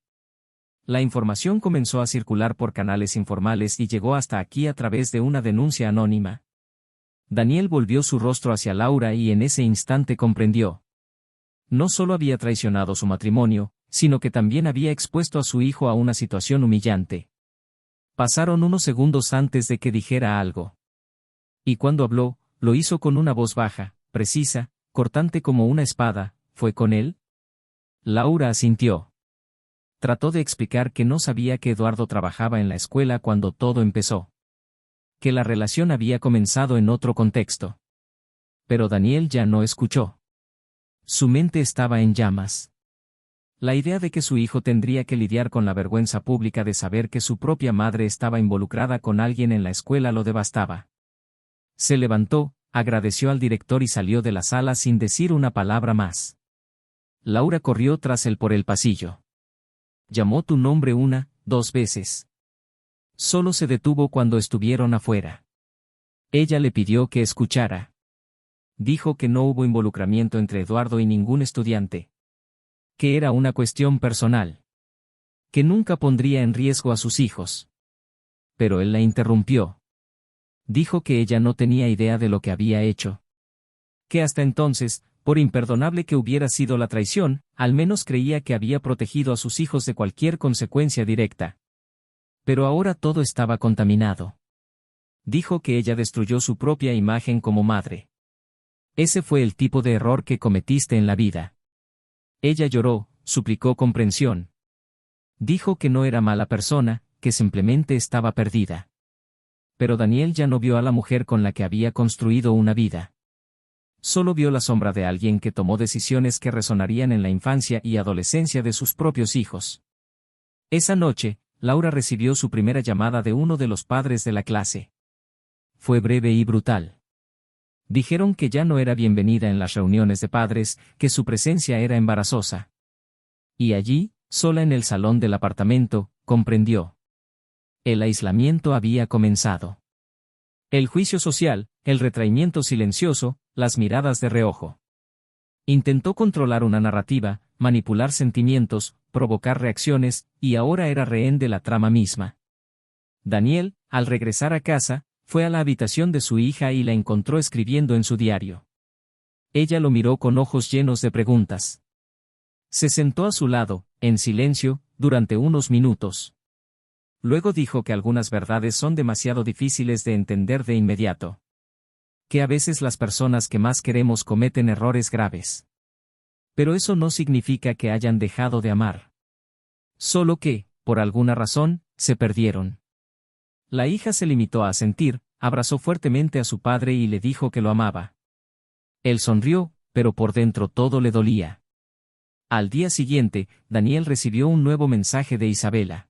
La información comenzó a circular por canales informales y llegó hasta aquí a través de una denuncia anónima. Daniel volvió su rostro hacia Laura y en ese instante comprendió. No solo había traicionado su matrimonio, sino que también había expuesto a su hijo a una situación humillante. Pasaron unos segundos antes de que dijera algo. Y cuando habló, lo hizo con una voz baja, precisa, cortante como una espada. ¿Fue con él? Laura asintió. Trató de explicar que no sabía que Eduardo trabajaba en la escuela cuando todo empezó. Que la relación había comenzado en otro contexto. Pero Daniel ya no escuchó. Su mente estaba en llamas. La idea de que su hijo tendría que lidiar con la vergüenza pública de saber que su propia madre estaba involucrada con alguien en la escuela lo devastaba. Se levantó, agradeció al director y salió de la sala sin decir una palabra más. Laura corrió tras él por el pasillo. Llamó tu nombre 1, 2 veces. Solo se detuvo cuando estuvieron afuera. Ella le pidió que escuchara. Dijo que no hubo involucramiento entre Eduardo y ningún estudiante. Que era una cuestión personal. Que nunca pondría en riesgo a sus hijos. Pero él la interrumpió. Dijo que ella no tenía idea de lo que había hecho. Que hasta entonces, por imperdonable que hubiera sido la traición, al menos creía que había protegido a sus hijos de cualquier consecuencia directa. Pero ahora todo estaba contaminado. Dijo que ella destruyó su propia imagen como madre. Ese fue el tipo de error que cometiste en la vida. Ella lloró, suplicó comprensión. Dijo que no era mala persona, que simplemente estaba perdida. Pero Daniel ya no vio a la mujer con la que había construido una vida. Solo vio la sombra de alguien que tomó decisiones que resonarían en la infancia y adolescencia de sus propios hijos. Esa noche, Laura recibió su primera llamada de uno de los padres de la clase. Fue breve y brutal. Dijeron que ya no era bienvenida en las reuniones de padres, que su presencia era embarazosa. Y allí, sola en el salón del apartamento, comprendió. El aislamiento había comenzado. El juicio social, el retraimiento silencioso, las miradas de reojo. Intentó controlar una narrativa, manipular sentimientos, provocar reacciones, y ahora era rehén de la trama misma. Daniel, al regresar a casa, fue a la habitación de su hija y la encontró escribiendo en su diario. Ella lo miró con ojos llenos de preguntas. Se sentó a su lado, en silencio, durante unos minutos. Luego dijo que algunas verdades son demasiado difíciles de entender de inmediato. Que a veces las personas que más queremos cometen errores graves. Pero eso no significa que hayan dejado de amar. Solo que, por alguna razón, se perdieron. La hija se limitó a asentir, abrazó fuertemente a su padre y le dijo que lo amaba. Él sonrió, pero por dentro todo le dolía. Al día siguiente, Daniel recibió un nuevo mensaje de Isabela.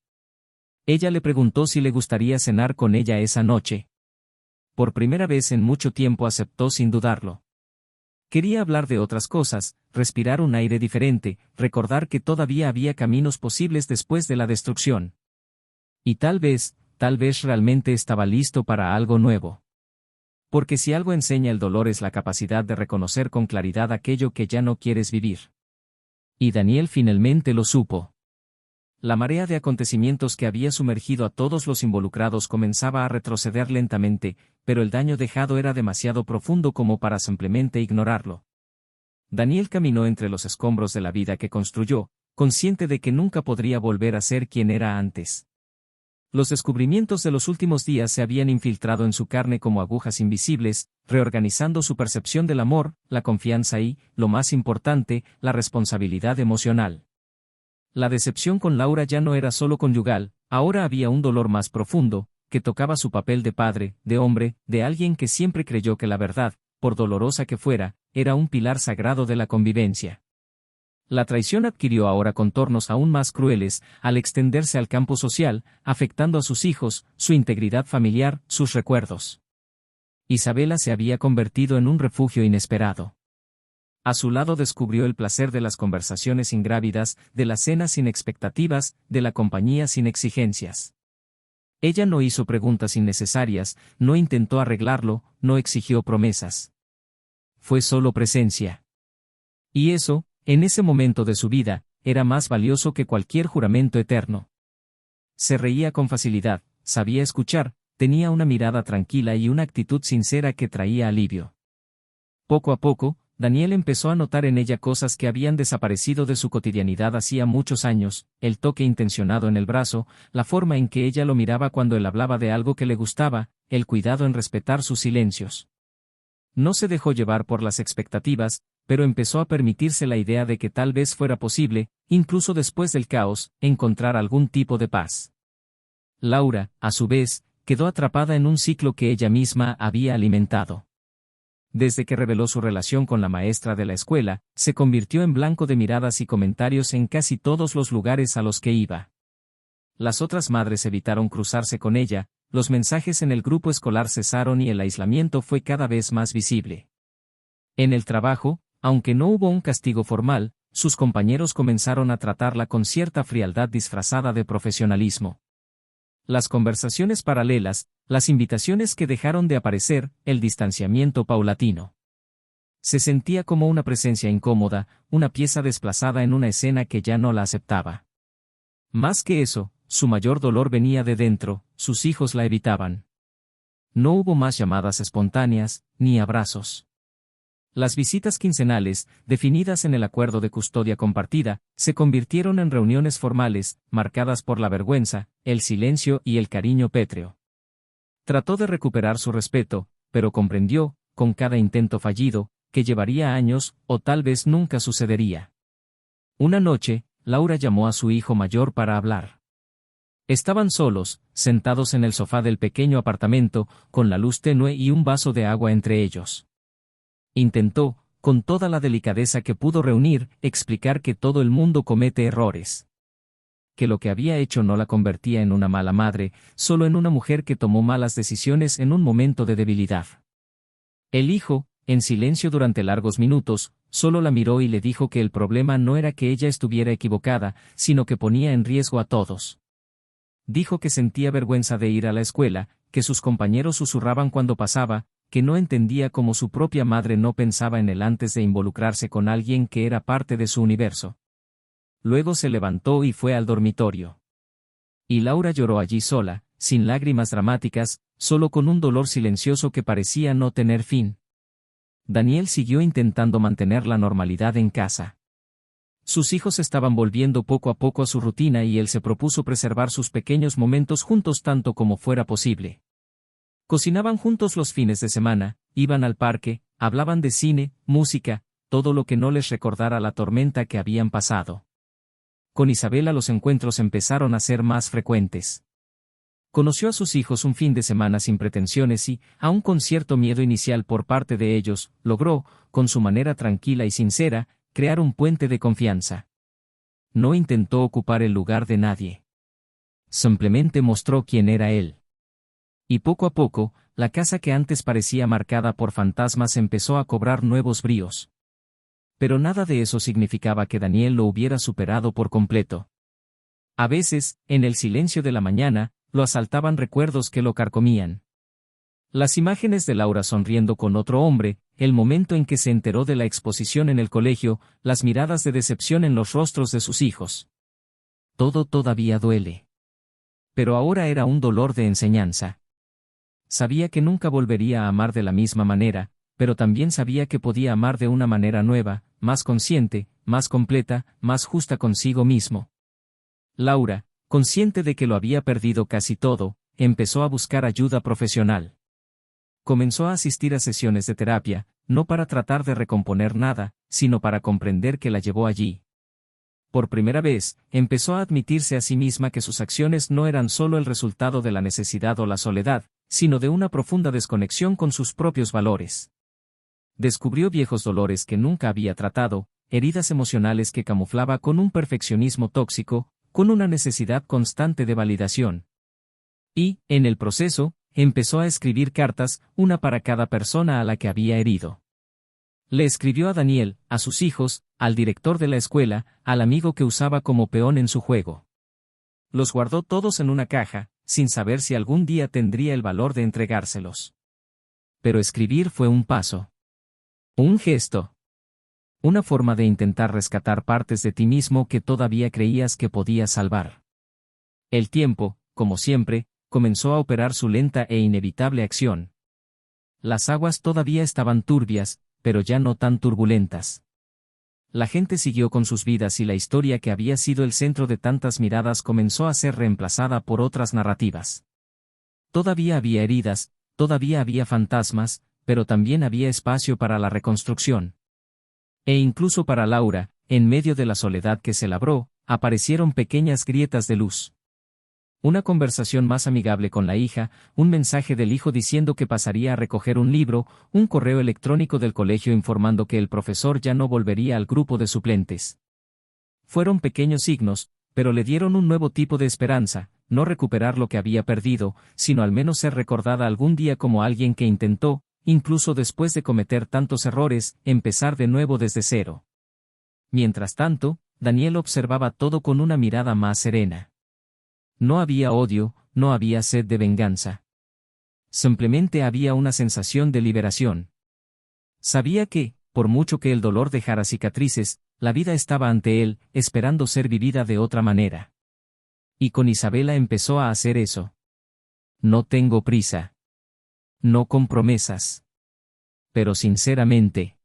Ella le preguntó si le gustaría cenar con ella esa noche. Por primera vez en mucho tiempo aceptó sin dudarlo. Quería hablar de otras cosas, respirar un aire diferente, recordar que todavía había caminos posibles después de la destrucción. Y tal vez realmente estaba listo para algo nuevo. Porque si algo enseña el dolor es la capacidad de reconocer con claridad aquello que ya no quieres vivir. Y Daniel finalmente lo supo. La marea de acontecimientos que había sumergido a todos los involucrados comenzaba a retroceder lentamente, pero el daño dejado era demasiado profundo como para simplemente ignorarlo. Daniel caminó entre los escombros de la vida que construyó, consciente de que nunca podría volver a ser quien era antes. Los descubrimientos de los últimos días se habían infiltrado en su carne como agujas invisibles, reorganizando su percepción del amor, la confianza y, lo más importante, la responsabilidad emocional. La decepción con Laura ya no era solo conyugal, ahora había un dolor más profundo, que tocaba su papel de padre, de hombre, de alguien que siempre creyó que la verdad, por dolorosa que fuera, era un pilar sagrado de la convivencia. La traición adquirió ahora contornos aún más crueles, al extenderse al campo social, afectando a sus hijos, su integridad familiar, sus recuerdos. Isabela se había convertido en un refugio inesperado. A su lado descubrió el placer de las conversaciones ingrávidas, de las cenas sin expectativas, de la compañía sin exigencias. Ella no hizo preguntas innecesarias, no intentó arreglarlo, no exigió promesas. Fue solo presencia. Y eso, en ese momento de su vida, era más valioso que cualquier juramento eterno. Se reía con facilidad, sabía escuchar, tenía una mirada tranquila y una actitud sincera que traía alivio. Poco a poco, Daniel empezó a notar en ella cosas que habían desaparecido de su cotidianidad hacía muchos años, el toque intencionado en el brazo, la forma en que ella lo miraba cuando él hablaba de algo que le gustaba, el cuidado en respetar sus silencios. No se dejó llevar por las expectativas, pero empezó a permitirse la idea de que tal vez fuera posible, incluso después del caos, encontrar algún tipo de paz. Laura, a su vez, quedó atrapada en un ciclo que ella misma había alimentado. Desde que reveló su relación con la maestra de la escuela, se convirtió en blanco de miradas y comentarios en casi todos los lugares a los que iba. Las otras madres evitaron cruzarse con ella, los mensajes en el grupo escolar cesaron y el aislamiento fue cada vez más visible. En el trabajo, aunque no hubo un castigo formal, sus compañeros comenzaron a tratarla con cierta frialdad disfrazada de profesionalismo. Las conversaciones paralelas, las invitaciones que dejaron de aparecer, el distanciamiento paulatino. Se sentía como una presencia incómoda, una pieza desplazada en una escena que ya no la aceptaba. Más que eso, su mayor dolor venía de dentro, sus hijos la evitaban. No hubo más llamadas espontáneas, ni abrazos. Las visitas quincenales, definidas en el acuerdo de custodia compartida, se convirtieron en reuniones formales, marcadas por la vergüenza, el silencio y el cariño pétreo. Trató de recuperar su respeto, pero comprendió, con cada intento fallido, que llevaría años, o tal vez nunca sucedería. Una noche, Laura llamó a su hijo mayor para hablar. Estaban solos, sentados en el sofá del pequeño apartamento, con la luz tenue y un vaso de agua entre ellos. Intentó, con toda la delicadeza que pudo reunir, explicar que todo el mundo comete errores. Que lo que había hecho no la convertía en una mala madre, solo en una mujer que tomó malas decisiones en un momento de debilidad. El hijo, en silencio durante largos minutos, solo la miró y le dijo que el problema no era que ella estuviera equivocada, sino que ponía en riesgo a todos. Dijo que sentía vergüenza de ir a la escuela, que sus compañeros susurraban cuando pasaba, que no entendía cómo su propia madre no pensaba en él antes de involucrarse con alguien que era parte de su universo. Luego se levantó y fue al dormitorio. Y Laura lloró allí sola, sin lágrimas dramáticas, solo con un dolor silencioso que parecía no tener fin. Daniel siguió intentando mantener la normalidad en casa. Sus hijos estaban volviendo poco a poco a su rutina y él se propuso preservar sus pequeños momentos juntos tanto como fuera posible. Cocinaban juntos los fines de semana, iban al parque, hablaban de cine, música, todo lo que no les recordara la tormenta que habían pasado. Con Isabela los encuentros empezaron a ser más frecuentes. Conoció a sus hijos un fin de semana sin pretensiones y, aun con cierto miedo inicial por parte de ellos, logró, con su manera tranquila y sincera, crear un puente de confianza. No intentó ocupar el lugar de nadie. Simplemente mostró quién era él. Y poco a poco, la casa que antes parecía marcada por fantasmas empezó a cobrar nuevos bríos. Pero nada de eso significaba que Daniel lo hubiera superado por completo. A veces, en el silencio de la mañana, lo asaltaban recuerdos que lo carcomían. Las imágenes de Laura sonriendo con otro hombre, el momento en que se enteró de la exposición en el colegio, las miradas de decepción en los rostros de sus hijos. Todo todavía duele. Pero ahora era un dolor de enseñanza. Sabía que nunca volvería a amar de la misma manera, pero también sabía que podía amar de una manera nueva, más consciente, más completa, más justa consigo mismo. Laura, consciente de que lo había perdido casi todo, empezó a buscar ayuda profesional. Comenzó a asistir a sesiones de terapia, no para tratar de recomponer nada, sino para comprender qué la llevó allí. Por primera vez, empezó a admitirse a sí misma que sus acciones no eran solo el resultado de la necesidad o la soledad, sino de una profunda desconexión con sus propios valores. Descubrió viejos dolores que nunca había tratado, heridas emocionales que camuflaba con un perfeccionismo tóxico, con una necesidad constante de validación. Y, en el proceso, empezó a escribir cartas, una para cada persona a la que había herido. Le escribió a Daniel, a sus hijos, al director de la escuela, al amigo que usaba como peón en su juego. Los guardó todos en una caja, sin saber si algún día tendría el valor de entregárselos. Pero escribir fue un paso. Un gesto. Una forma de intentar rescatar partes de ti mismo que todavía creías que podías salvar. El tiempo, como siempre, comenzó a operar su lenta e inevitable acción. Las aguas todavía estaban turbias, pero ya no tan turbulentas. La gente siguió con sus vidas y la historia que había sido el centro de tantas miradas comenzó a ser reemplazada por otras narrativas. Todavía había heridas, todavía había fantasmas, pero también había espacio para la reconstrucción. E incluso para Laura, en medio de la soledad que se labró, aparecieron pequeñas grietas de luz. Una conversación más amigable con la hija, un mensaje del hijo diciendo que pasaría a recoger un libro, un correo electrónico del colegio informando que el profesor ya no volvería al grupo de suplentes. Fueron pequeños signos, pero le dieron un nuevo tipo de esperanza, no recuperar lo que había perdido, sino al menos ser recordada algún día como alguien que intentó, incluso después de cometer tantos errores, empezar de nuevo desde cero. Mientras tanto, Daniel observaba todo con una mirada más serena. No había odio, no había sed de venganza. Simplemente había una sensación de liberación. Sabía que, por mucho que el dolor dejara cicatrices, la vida estaba ante él, esperando ser vivida de otra manera. Y con Isabela empezó a hacer eso. No tengo prisa. No con promesas. Pero sinceramente.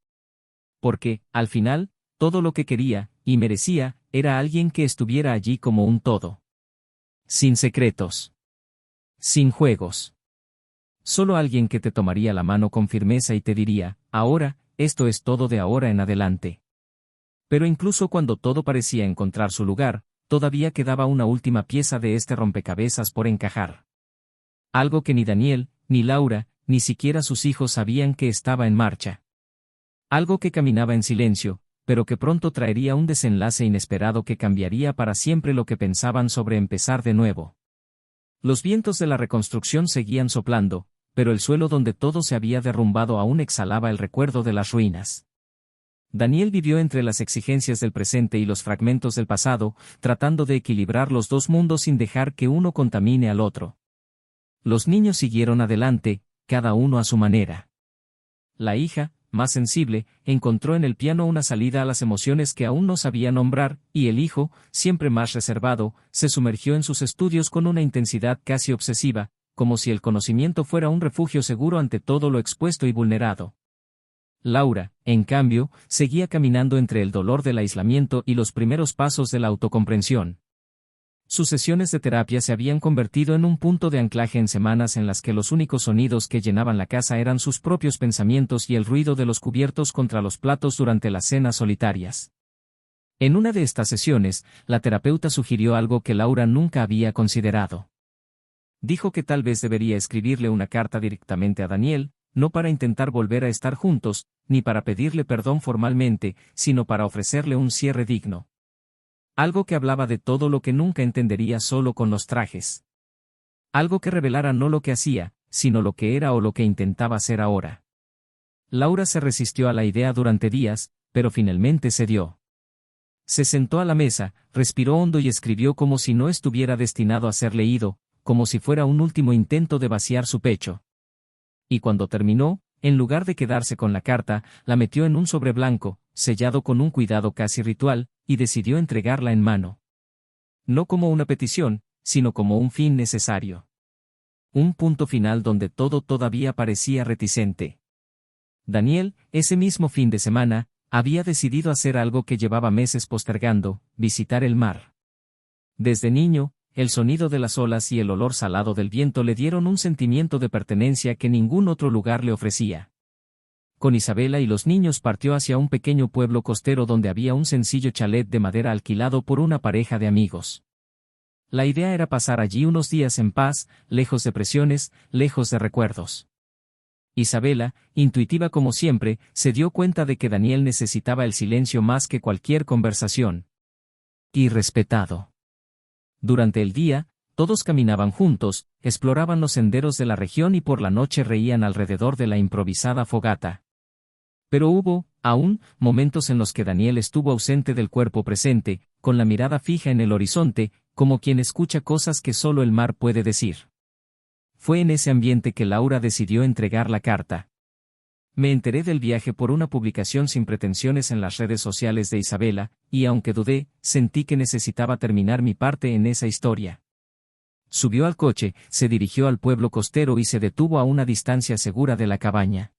Porque, al final, todo lo que quería, y merecía, era alguien que estuviera allí como un todo. Sin secretos. Sin juegos. Solo alguien que te tomaría la mano con firmeza y te diría, ahora, esto es todo de ahora en adelante. Pero incluso cuando todo parecía encontrar su lugar, todavía quedaba una última pieza de este rompecabezas por encajar. Algo que ni Daniel, ni Laura, ni siquiera sus hijos sabían que estaba en marcha. Algo que caminaba en silencio, pero que pronto traería un desenlace inesperado que cambiaría para siempre lo que pensaban sobre empezar de nuevo. Los vientos de la reconstrucción seguían soplando, pero el suelo donde todo se había derrumbado aún exhalaba el recuerdo de las ruinas. Daniel vivió entre las exigencias del presente y los fragmentos del pasado, tratando de equilibrar los dos mundos sin dejar que uno contamine al otro. Los niños siguieron adelante, cada uno a su manera. La hija, más sensible, encontró en el piano una salida a las emociones que aún no sabía nombrar, y el hijo, siempre más reservado, se sumergió en sus estudios con una intensidad casi obsesiva, como si el conocimiento fuera un refugio seguro ante todo lo expuesto y vulnerado. Laura, en cambio, seguía caminando entre el dolor del aislamiento y los primeros pasos de la autocomprensión. Sus sesiones de terapia se habían convertido en un punto de anclaje en semanas en las que los únicos sonidos que llenaban la casa eran sus propios pensamientos y el ruido de los cubiertos contra los platos durante las cenas solitarias. En una de estas sesiones, la terapeuta sugirió algo que Laura nunca había considerado. Dijo que tal vez debería escribirle una carta directamente a Daniel, no para intentar volver a estar juntos, ni para pedirle perdón formalmente, sino para ofrecerle un cierre digno. Algo que hablaba de todo lo que nunca entendería solo con los trajes. Algo que revelara no lo que hacía, sino lo que era o lo que intentaba ser ahora. Laura se resistió a la idea durante días, pero finalmente cedió. Se sentó a la mesa, respiró hondo y escribió como si no estuviera destinado a ser leído, como si fuera un último intento de vaciar su pecho. Y cuando terminó, en lugar de quedarse con la carta, la metió en un sobre blanco, sellado con un cuidado casi ritual, y decidió entregarla en mano. No como una petición, sino como un fin necesario. Un punto final donde todo todavía parecía reticente. Daniel, ese mismo fin de semana, había decidido hacer algo que llevaba meses postergando, visitar el mar. Desde niño, el sonido de las olas y el olor salado del viento le dieron un sentimiento de pertenencia que ningún otro lugar le ofrecía. con Isabela y los niños partió hacia un pequeño pueblo costero donde había un sencillo chalet de madera alquilado por una pareja de amigos. La idea era pasar allí unos días en paz, lejos de presiones, lejos de recuerdos. Isabela, intuitiva como siempre, se dio cuenta de que Daniel necesitaba el silencio más que cualquier conversación. Y respetado. Durante el día, todos caminaban juntos, exploraban los senderos de la región y por la noche reían alrededor de la improvisada fogata. Pero hubo, aún, momentos en los que Daniel estuvo ausente del cuerpo presente, con la mirada fija en el horizonte, como quien escucha cosas que solo el mar puede decir. Fue en ese ambiente que Laura decidió entregar la carta. Me enteré del viaje por una publicación sin pretensiones en las redes sociales de Isabela, y aunque dudé, sentí que necesitaba terminar mi parte en esa historia. Subió al coche, se dirigió al pueblo costero y se detuvo a una distancia segura de la cabaña.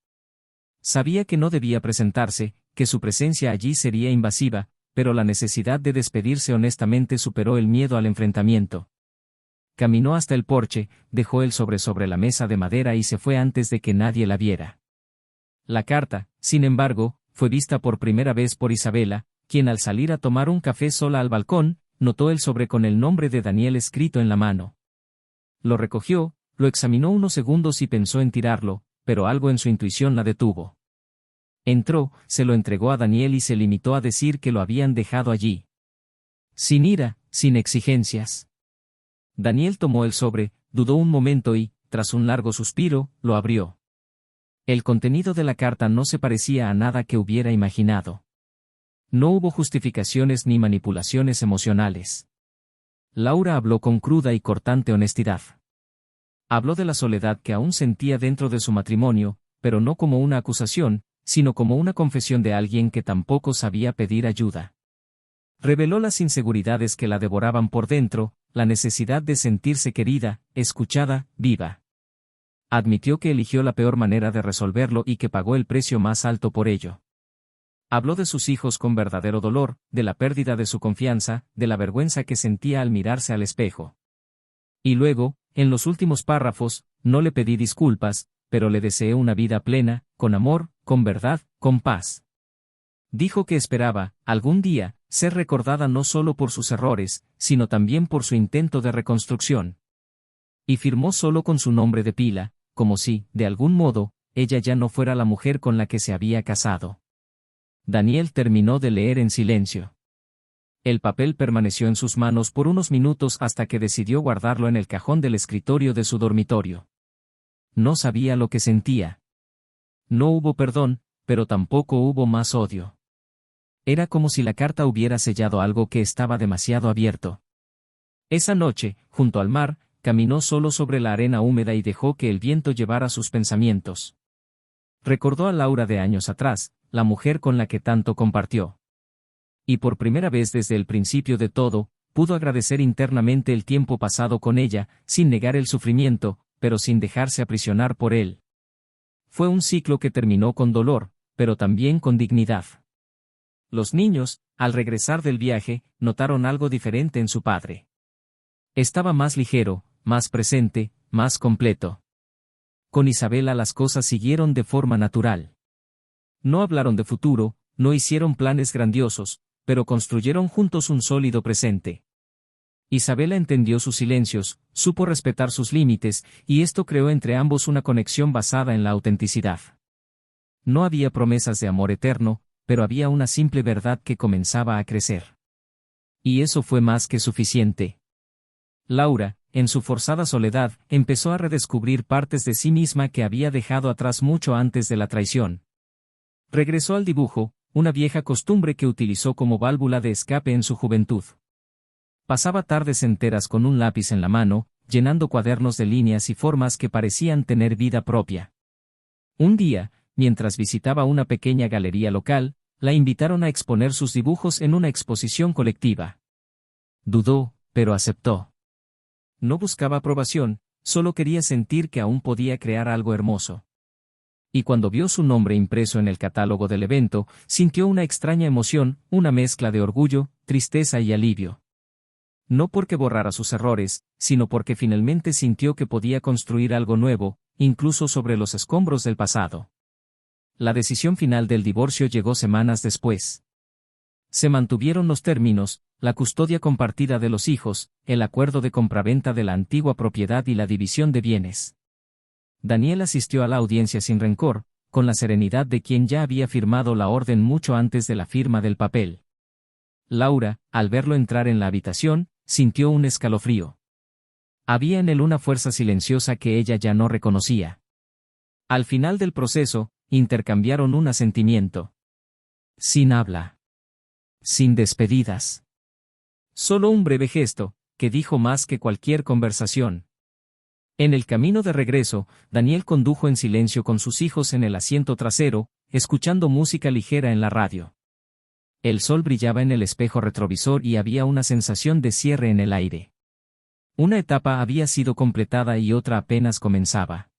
Sabía que no debía presentarse, que su presencia allí sería invasiva, pero la necesidad de despedirse honestamente superó el miedo al enfrentamiento. Caminó hasta el porche, dejó el sobre la mesa de madera y se fue antes de que nadie la viera. La carta, sin embargo, fue vista por primera vez por Isabela, quien al salir a tomar un café sola al balcón, notó el sobre con el nombre de Daniel escrito en la mano. Lo recogió, lo examinó unos segundos y pensó en tirarlo, pero algo en su intuición la detuvo. Entró, se lo entregó a Daniel y se limitó a decir que lo habían dejado allí. Sin ira, sin exigencias. Daniel tomó el sobre, dudó un momento y, tras un largo suspiro, lo abrió. El contenido de la carta no se parecía a nada que hubiera imaginado. No hubo justificaciones ni manipulaciones emocionales. Laura habló con cruda y cortante honestidad. Habló de la soledad que aún sentía dentro de su matrimonio, pero no como una acusación, sino como una confesión de alguien que tampoco sabía pedir ayuda. Reveló las inseguridades que la devoraban por dentro, la necesidad de sentirse querida, escuchada, viva. Admitió que eligió la peor manera de resolverlo y que pagó el precio más alto por ello. Habló de sus hijos con verdadero dolor, de la pérdida de su confianza, de la vergüenza que sentía al mirarse al espejo. Y luego, en los últimos párrafos, no le pedí disculpas, pero le deseé una vida plena, con amor, con verdad, con paz. Dijo que esperaba, algún día, ser recordada no solo por sus errores, sino también por su intento de reconstrucción. Y firmó solo con su nombre de pila, como si, de algún modo, ella ya no fuera la mujer con la que se había casado. Daniel terminó de leer en silencio. El papel permaneció en sus manos por unos minutos hasta que decidió guardarlo en el cajón del escritorio de su dormitorio. No sabía lo que sentía. No hubo perdón, pero tampoco hubo más odio. Era como si la carta hubiera sellado algo que estaba demasiado abierto. Esa noche, junto al mar, caminó solo sobre la arena húmeda y dejó que el viento llevara sus pensamientos. Recordó a Laura de años atrás, la mujer con la que tanto compartió. Y por primera vez desde el principio de todo, pudo agradecer internamente el tiempo pasado con ella, sin negar el sufrimiento, pero sin dejarse aprisionar por él. Fue un ciclo que terminó con dolor, pero también con dignidad. Los niños, al regresar del viaje, notaron algo diferente en su padre. Estaba más ligero, más presente, más completo. Con Isabela las cosas siguieron de forma natural. No hablaron de futuro, no hicieron planes grandiosos, pero construyeron juntos un sólido presente. Isabela entendió sus silencios, supo respetar sus límites, y esto creó entre ambos una conexión basada en la autenticidad. No había promesas de amor eterno, pero había una simple verdad que comenzaba a crecer. Y eso fue más que suficiente. Laura, en su forzada soledad, empezó a redescubrir partes de sí misma que había dejado atrás mucho antes de la traición. Regresó al dibujo, una vieja costumbre que utilizó como válvula de escape en su juventud. Pasaba tardes enteras con un lápiz en la mano, llenando cuadernos de líneas y formas que parecían tener vida propia. Un día, mientras visitaba una pequeña galería local, la invitaron a exponer sus dibujos en una exposición colectiva. Dudó, pero aceptó. No buscaba aprobación, solo quería sentir que aún podía crear algo hermoso. Y cuando vio su nombre impreso en el catálogo del evento, sintió una extraña emoción, una mezcla de orgullo, tristeza y alivio. No porque borrara sus errores, sino porque finalmente sintió que podía construir algo nuevo, incluso sobre los escombros del pasado. La decisión final del divorcio llegó semanas después. Se mantuvieron los términos, la custodia compartida de los hijos, el acuerdo de compraventa de la antigua propiedad y la división de bienes. Daniel asistió a la audiencia sin rencor, con la serenidad de quien ya había firmado la orden mucho antes de la firma del papel. Laura, al verlo entrar en la habitación, sintió un escalofrío. Había en él una fuerza silenciosa que ella ya no reconocía. Al final del proceso, intercambiaron un asentimiento. Sin habla. Sin despedidas. Solo un breve gesto, que dijo más que cualquier conversación. En el camino de regreso, Daniel condujo en silencio con sus hijos en el asiento trasero, escuchando música ligera en la radio. El sol brillaba en el espejo retrovisor y había una sensación de cierre en el aire. Una etapa había sido completada y otra apenas comenzaba.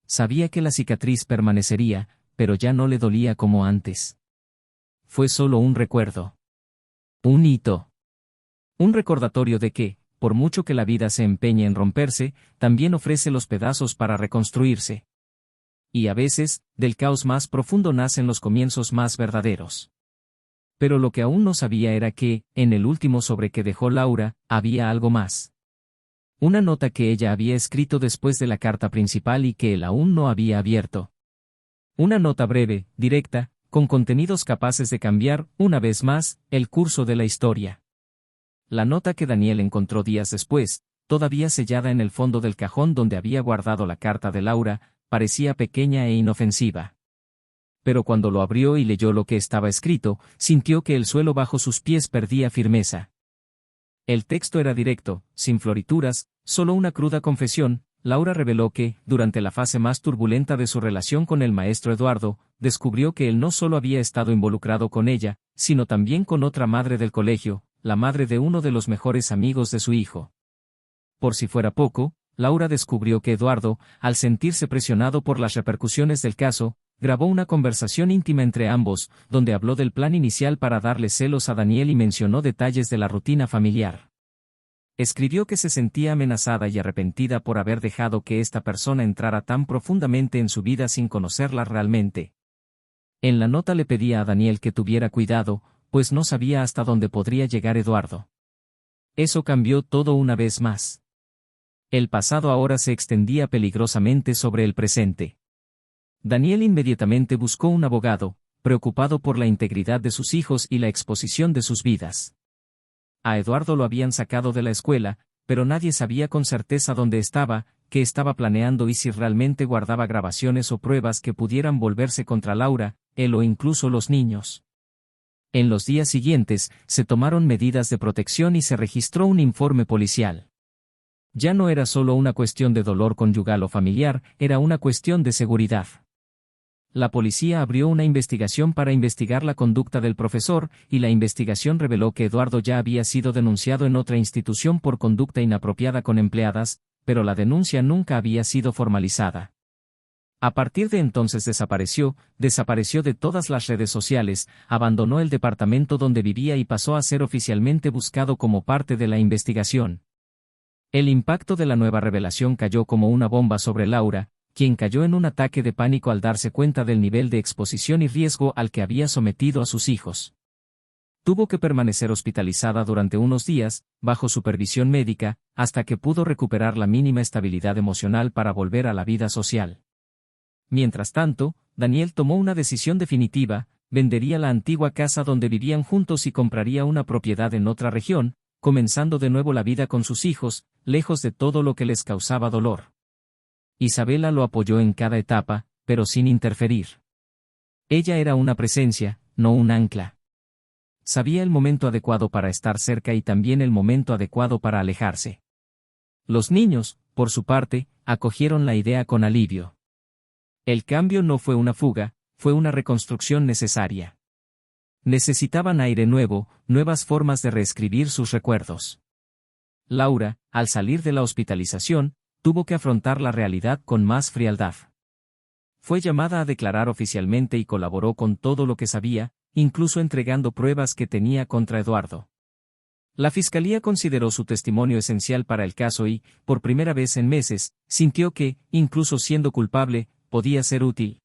Sabía que la cicatriz permanecería, pero ya no le dolía como antes. Fue solo un recuerdo. Un hito. Un recordatorio de que, por mucho que la vida se empeñe en romperse, también ofrece los pedazos para reconstruirse. Y a veces, del caos más profundo nacen los comienzos más verdaderos. Pero lo que aún no sabía era que, en el último sobre que dejó Laura, había algo más. Una nota que ella había escrito después de la carta principal y que él aún no había abierto. Una nota breve, directa, con contenidos capaces de cambiar, una vez más, el curso de la historia. La nota que Daniel encontró días después, todavía sellada en el fondo del cajón donde había guardado la carta de Laura, parecía pequeña e inofensiva. Pero cuando lo abrió y leyó lo que estaba escrito, sintió que el suelo bajo sus pies perdía firmeza. El texto era directo, sin florituras, solo una cruda confesión. Laura reveló que, durante la fase más turbulenta de su relación con el maestro Eduardo, descubrió que él no solo había estado involucrado con ella, sino también con otra madre del colegio, la madre de uno de los mejores amigos de su hijo. Por si fuera poco, Laura descubrió que Eduardo, al sentirse presionado por las repercusiones del caso, grabó una conversación íntima entre ambos, donde habló del plan inicial para darle celos a Daniel y mencionó detalles de la rutina familiar. Escribió que se sentía amenazada y arrepentida por haber dejado que esta persona entrara tan profundamente en su vida sin conocerla realmente. En la nota le pedía a Daniel que tuviera cuidado, pues no sabía hasta dónde podría llegar Eduardo. Eso cambió todo una vez más. El pasado ahora se extendía peligrosamente sobre el presente. Daniel inmediatamente buscó un abogado, preocupado por la integridad de sus hijos y la exposición de sus vidas. A Eduardo lo habían sacado de la escuela, pero nadie sabía con certeza dónde estaba, qué estaba planeando y si realmente guardaba grabaciones o pruebas que pudieran volverse contra Laura, él o incluso los niños. En los días siguientes, se tomaron medidas de protección y se registró un informe policial. Ya no era solo una cuestión de dolor conyugal o familiar, era una cuestión de seguridad. La policía abrió una investigación para investigar la conducta del profesor, y la investigación reveló que Eduardo ya había sido denunciado en otra institución por conducta inapropiada con empleadas, pero la denuncia nunca había sido formalizada. A partir de entonces desapareció de todas las redes sociales, abandonó el departamento donde vivía y pasó a ser oficialmente buscado como parte de la investigación. El impacto de la nueva revelación cayó como una bomba sobre Laura, quien cayó en un ataque de pánico al darse cuenta del nivel de exposición y riesgo al que había sometido a sus hijos. Tuvo que permanecer hospitalizada durante unos días, bajo supervisión médica, hasta que pudo recuperar la mínima estabilidad emocional para volver a la vida social. Mientras tanto, Daniel tomó una decisión definitiva: vendería la antigua casa donde vivían juntos y compraría una propiedad en otra región, comenzando de nuevo la vida con sus hijos, lejos de todo lo que les causaba dolor. Isabela lo apoyó en cada etapa, pero sin interferir. Ella era una presencia, no un ancla. Sabía el momento adecuado para estar cerca y también el momento adecuado para alejarse. Los niños, por su parte, acogieron la idea con alivio. El cambio no fue una fuga, fue una reconstrucción necesaria. Necesitaban aire nuevo, nuevas formas de reescribir sus recuerdos. Laura, al salir de la hospitalización, tuvo que afrontar la realidad con más frialdad. Fue llamada a declarar oficialmente y colaboró con todo lo que sabía, incluso entregando pruebas que tenía contra Eduardo. La fiscalía consideró su testimonio esencial para el caso y, por primera vez en meses, sintió que, incluso siendo culpable, podía ser útil.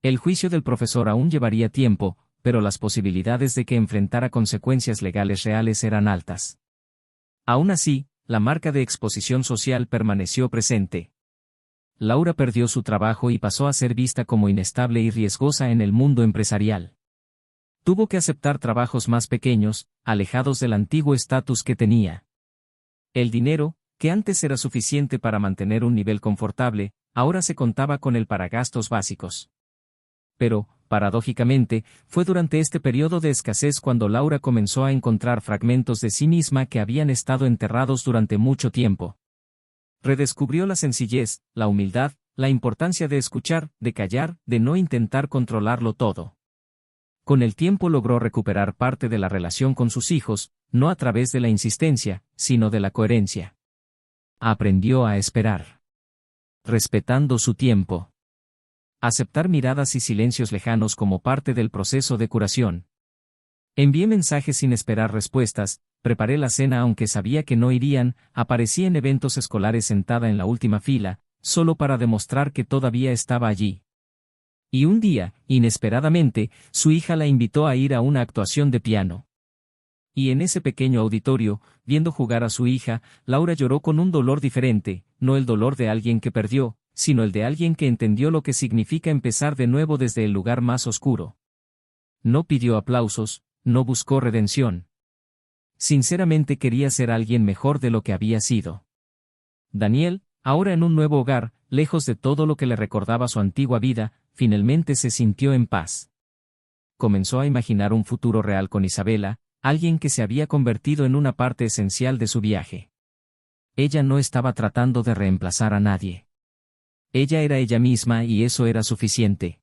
El juicio del profesor aún llevaría tiempo, pero las posibilidades de que enfrentara consecuencias legales reales eran altas. Aún así, la marca de exposición social permaneció presente. Laura perdió su trabajo y pasó a ser vista como inestable y riesgosa en el mundo empresarial. Tuvo que aceptar trabajos más pequeños, alejados del antiguo estatus que tenía. El dinero, que antes era suficiente para mantener un nivel confortable, ahora se contaba con él para gastos básicos. Pero, paradójicamente, fue durante este periodo de escasez cuando Laura comenzó a encontrar fragmentos de sí misma que habían estado enterrados durante mucho tiempo. Redescubrió la sencillez, la humildad, la importancia de escuchar, de callar, de no intentar controlarlo todo. Con el tiempo logró recuperar parte de la relación con sus hijos, no a través de la insistencia, sino de la coherencia. Aprendió a esperar. Respetando su tiempo. Aceptar miradas y silencios lejanos como parte del proceso de curación. Envié mensajes sin esperar respuestas, preparé la cena aunque sabía que no irían, aparecí en eventos escolares sentada en la última fila, solo para demostrar que todavía estaba allí. Y un día, inesperadamente, su hija la invitó a ir a una actuación de piano. Y en ese pequeño auditorio, viendo jugar a su hija, Laura lloró con un dolor diferente, no el dolor de alguien que perdió, sino el de alguien que entendió lo que significa empezar de nuevo desde el lugar más oscuro. No pidió aplausos, no buscó redención. Sinceramente quería ser alguien mejor de lo que había sido. Daniel, ahora en un nuevo hogar, lejos de todo lo que le recordaba su antigua vida, finalmente se sintió en paz. Comenzó a imaginar un futuro real con Isabela, alguien que se había convertido en una parte esencial de su viaje. Ella no estaba tratando de reemplazar a nadie. Ella era ella misma y eso era suficiente.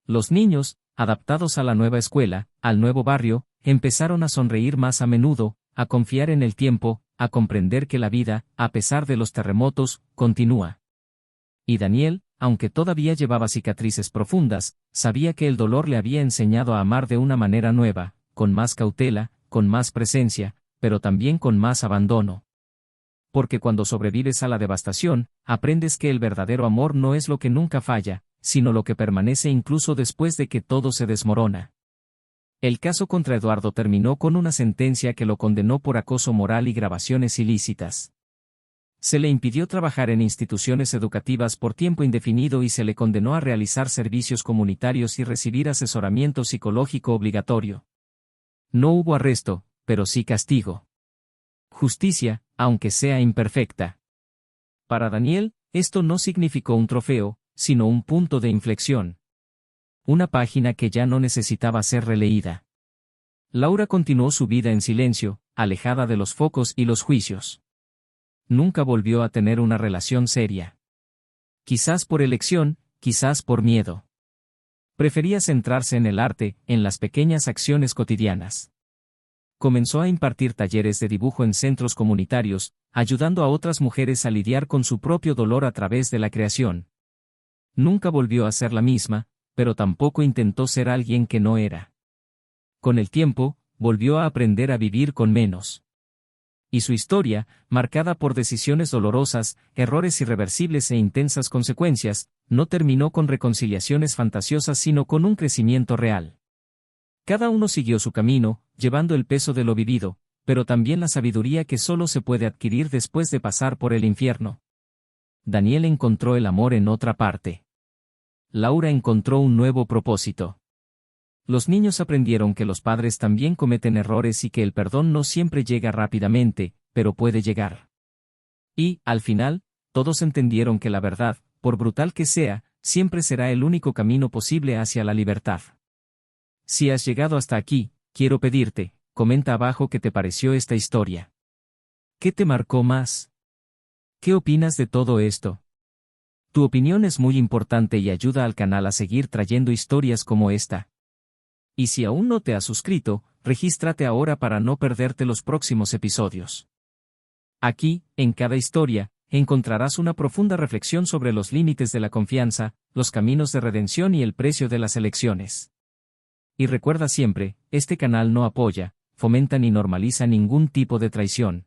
Los niños, adaptados a la nueva escuela, al nuevo barrio, empezaron a sonreír más a menudo, a confiar en el tiempo, a comprender que la vida, a pesar de los terremotos, continúa. Y Daniel, aunque todavía llevaba cicatrices profundas, sabía que el dolor le había enseñado a amar de una manera nueva, con más cautela, con más presencia, pero también con más abandono. Porque cuando sobrevives a la devastación, aprendes que el verdadero amor no es lo que nunca falla, sino lo que permanece incluso después de que todo se desmorona. El caso contra Eduardo terminó con una sentencia que lo condenó por acoso moral y grabaciones ilícitas. Se le impidió trabajar en instituciones educativas por tiempo indefinido y se le condenó a realizar servicios comunitarios y recibir asesoramiento psicológico obligatorio. No hubo arresto, pero sí castigo. Justicia, aunque sea imperfecta. Para Daniel, esto no significó un trofeo, sino un punto de inflexión. Una página que ya no necesitaba ser releída. Laura continuó su vida en silencio, alejada de los focos y los juicios. Nunca volvió a tener una relación seria. Quizás por elección, quizás por miedo. Prefería centrarse en el arte, en las pequeñas acciones cotidianas. Comenzó a impartir talleres de dibujo en centros comunitarios, ayudando a otras mujeres a lidiar con su propio dolor a través de la creación. Nunca volvió a ser la misma, pero tampoco intentó ser alguien que no era. Con el tiempo, volvió a aprender a vivir con menos. Y su historia, marcada por decisiones dolorosas, errores irreversibles e intensas consecuencias, no terminó con reconciliaciones fantasiosas sino con un crecimiento real. Cada uno siguió su camino, llevando el peso de lo vivido, pero también la sabiduría que solo se puede adquirir después de pasar por el infierno. Daniel encontró el amor en otra parte. Laura encontró un nuevo propósito. Los niños aprendieron que los padres también cometen errores y que el perdón no siempre llega rápidamente, pero puede llegar. Y, al final, todos entendieron que la verdad, por brutal que sea, siempre será el único camino posible hacia la libertad. Si has llegado hasta aquí, quiero pedirte, comenta abajo qué te pareció esta historia. ¿Qué te marcó más? ¿Qué opinas de todo esto? Tu opinión es muy importante y ayuda al canal a seguir trayendo historias como esta. Y si aún no te has suscrito, regístrate ahora para no perderte los próximos episodios. Aquí, en cada historia, encontrarás una profunda reflexión sobre los límites de la confianza, los caminos de redención y el precio de las elecciones. Y recuerda siempre, este canal no apoya, fomenta ni normaliza ningún tipo de traición.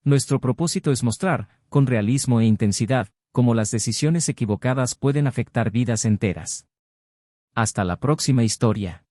Nuestro propósito es mostrar, con realismo e intensidad, cómo las decisiones equivocadas pueden afectar vidas enteras. Hasta la próxima historia.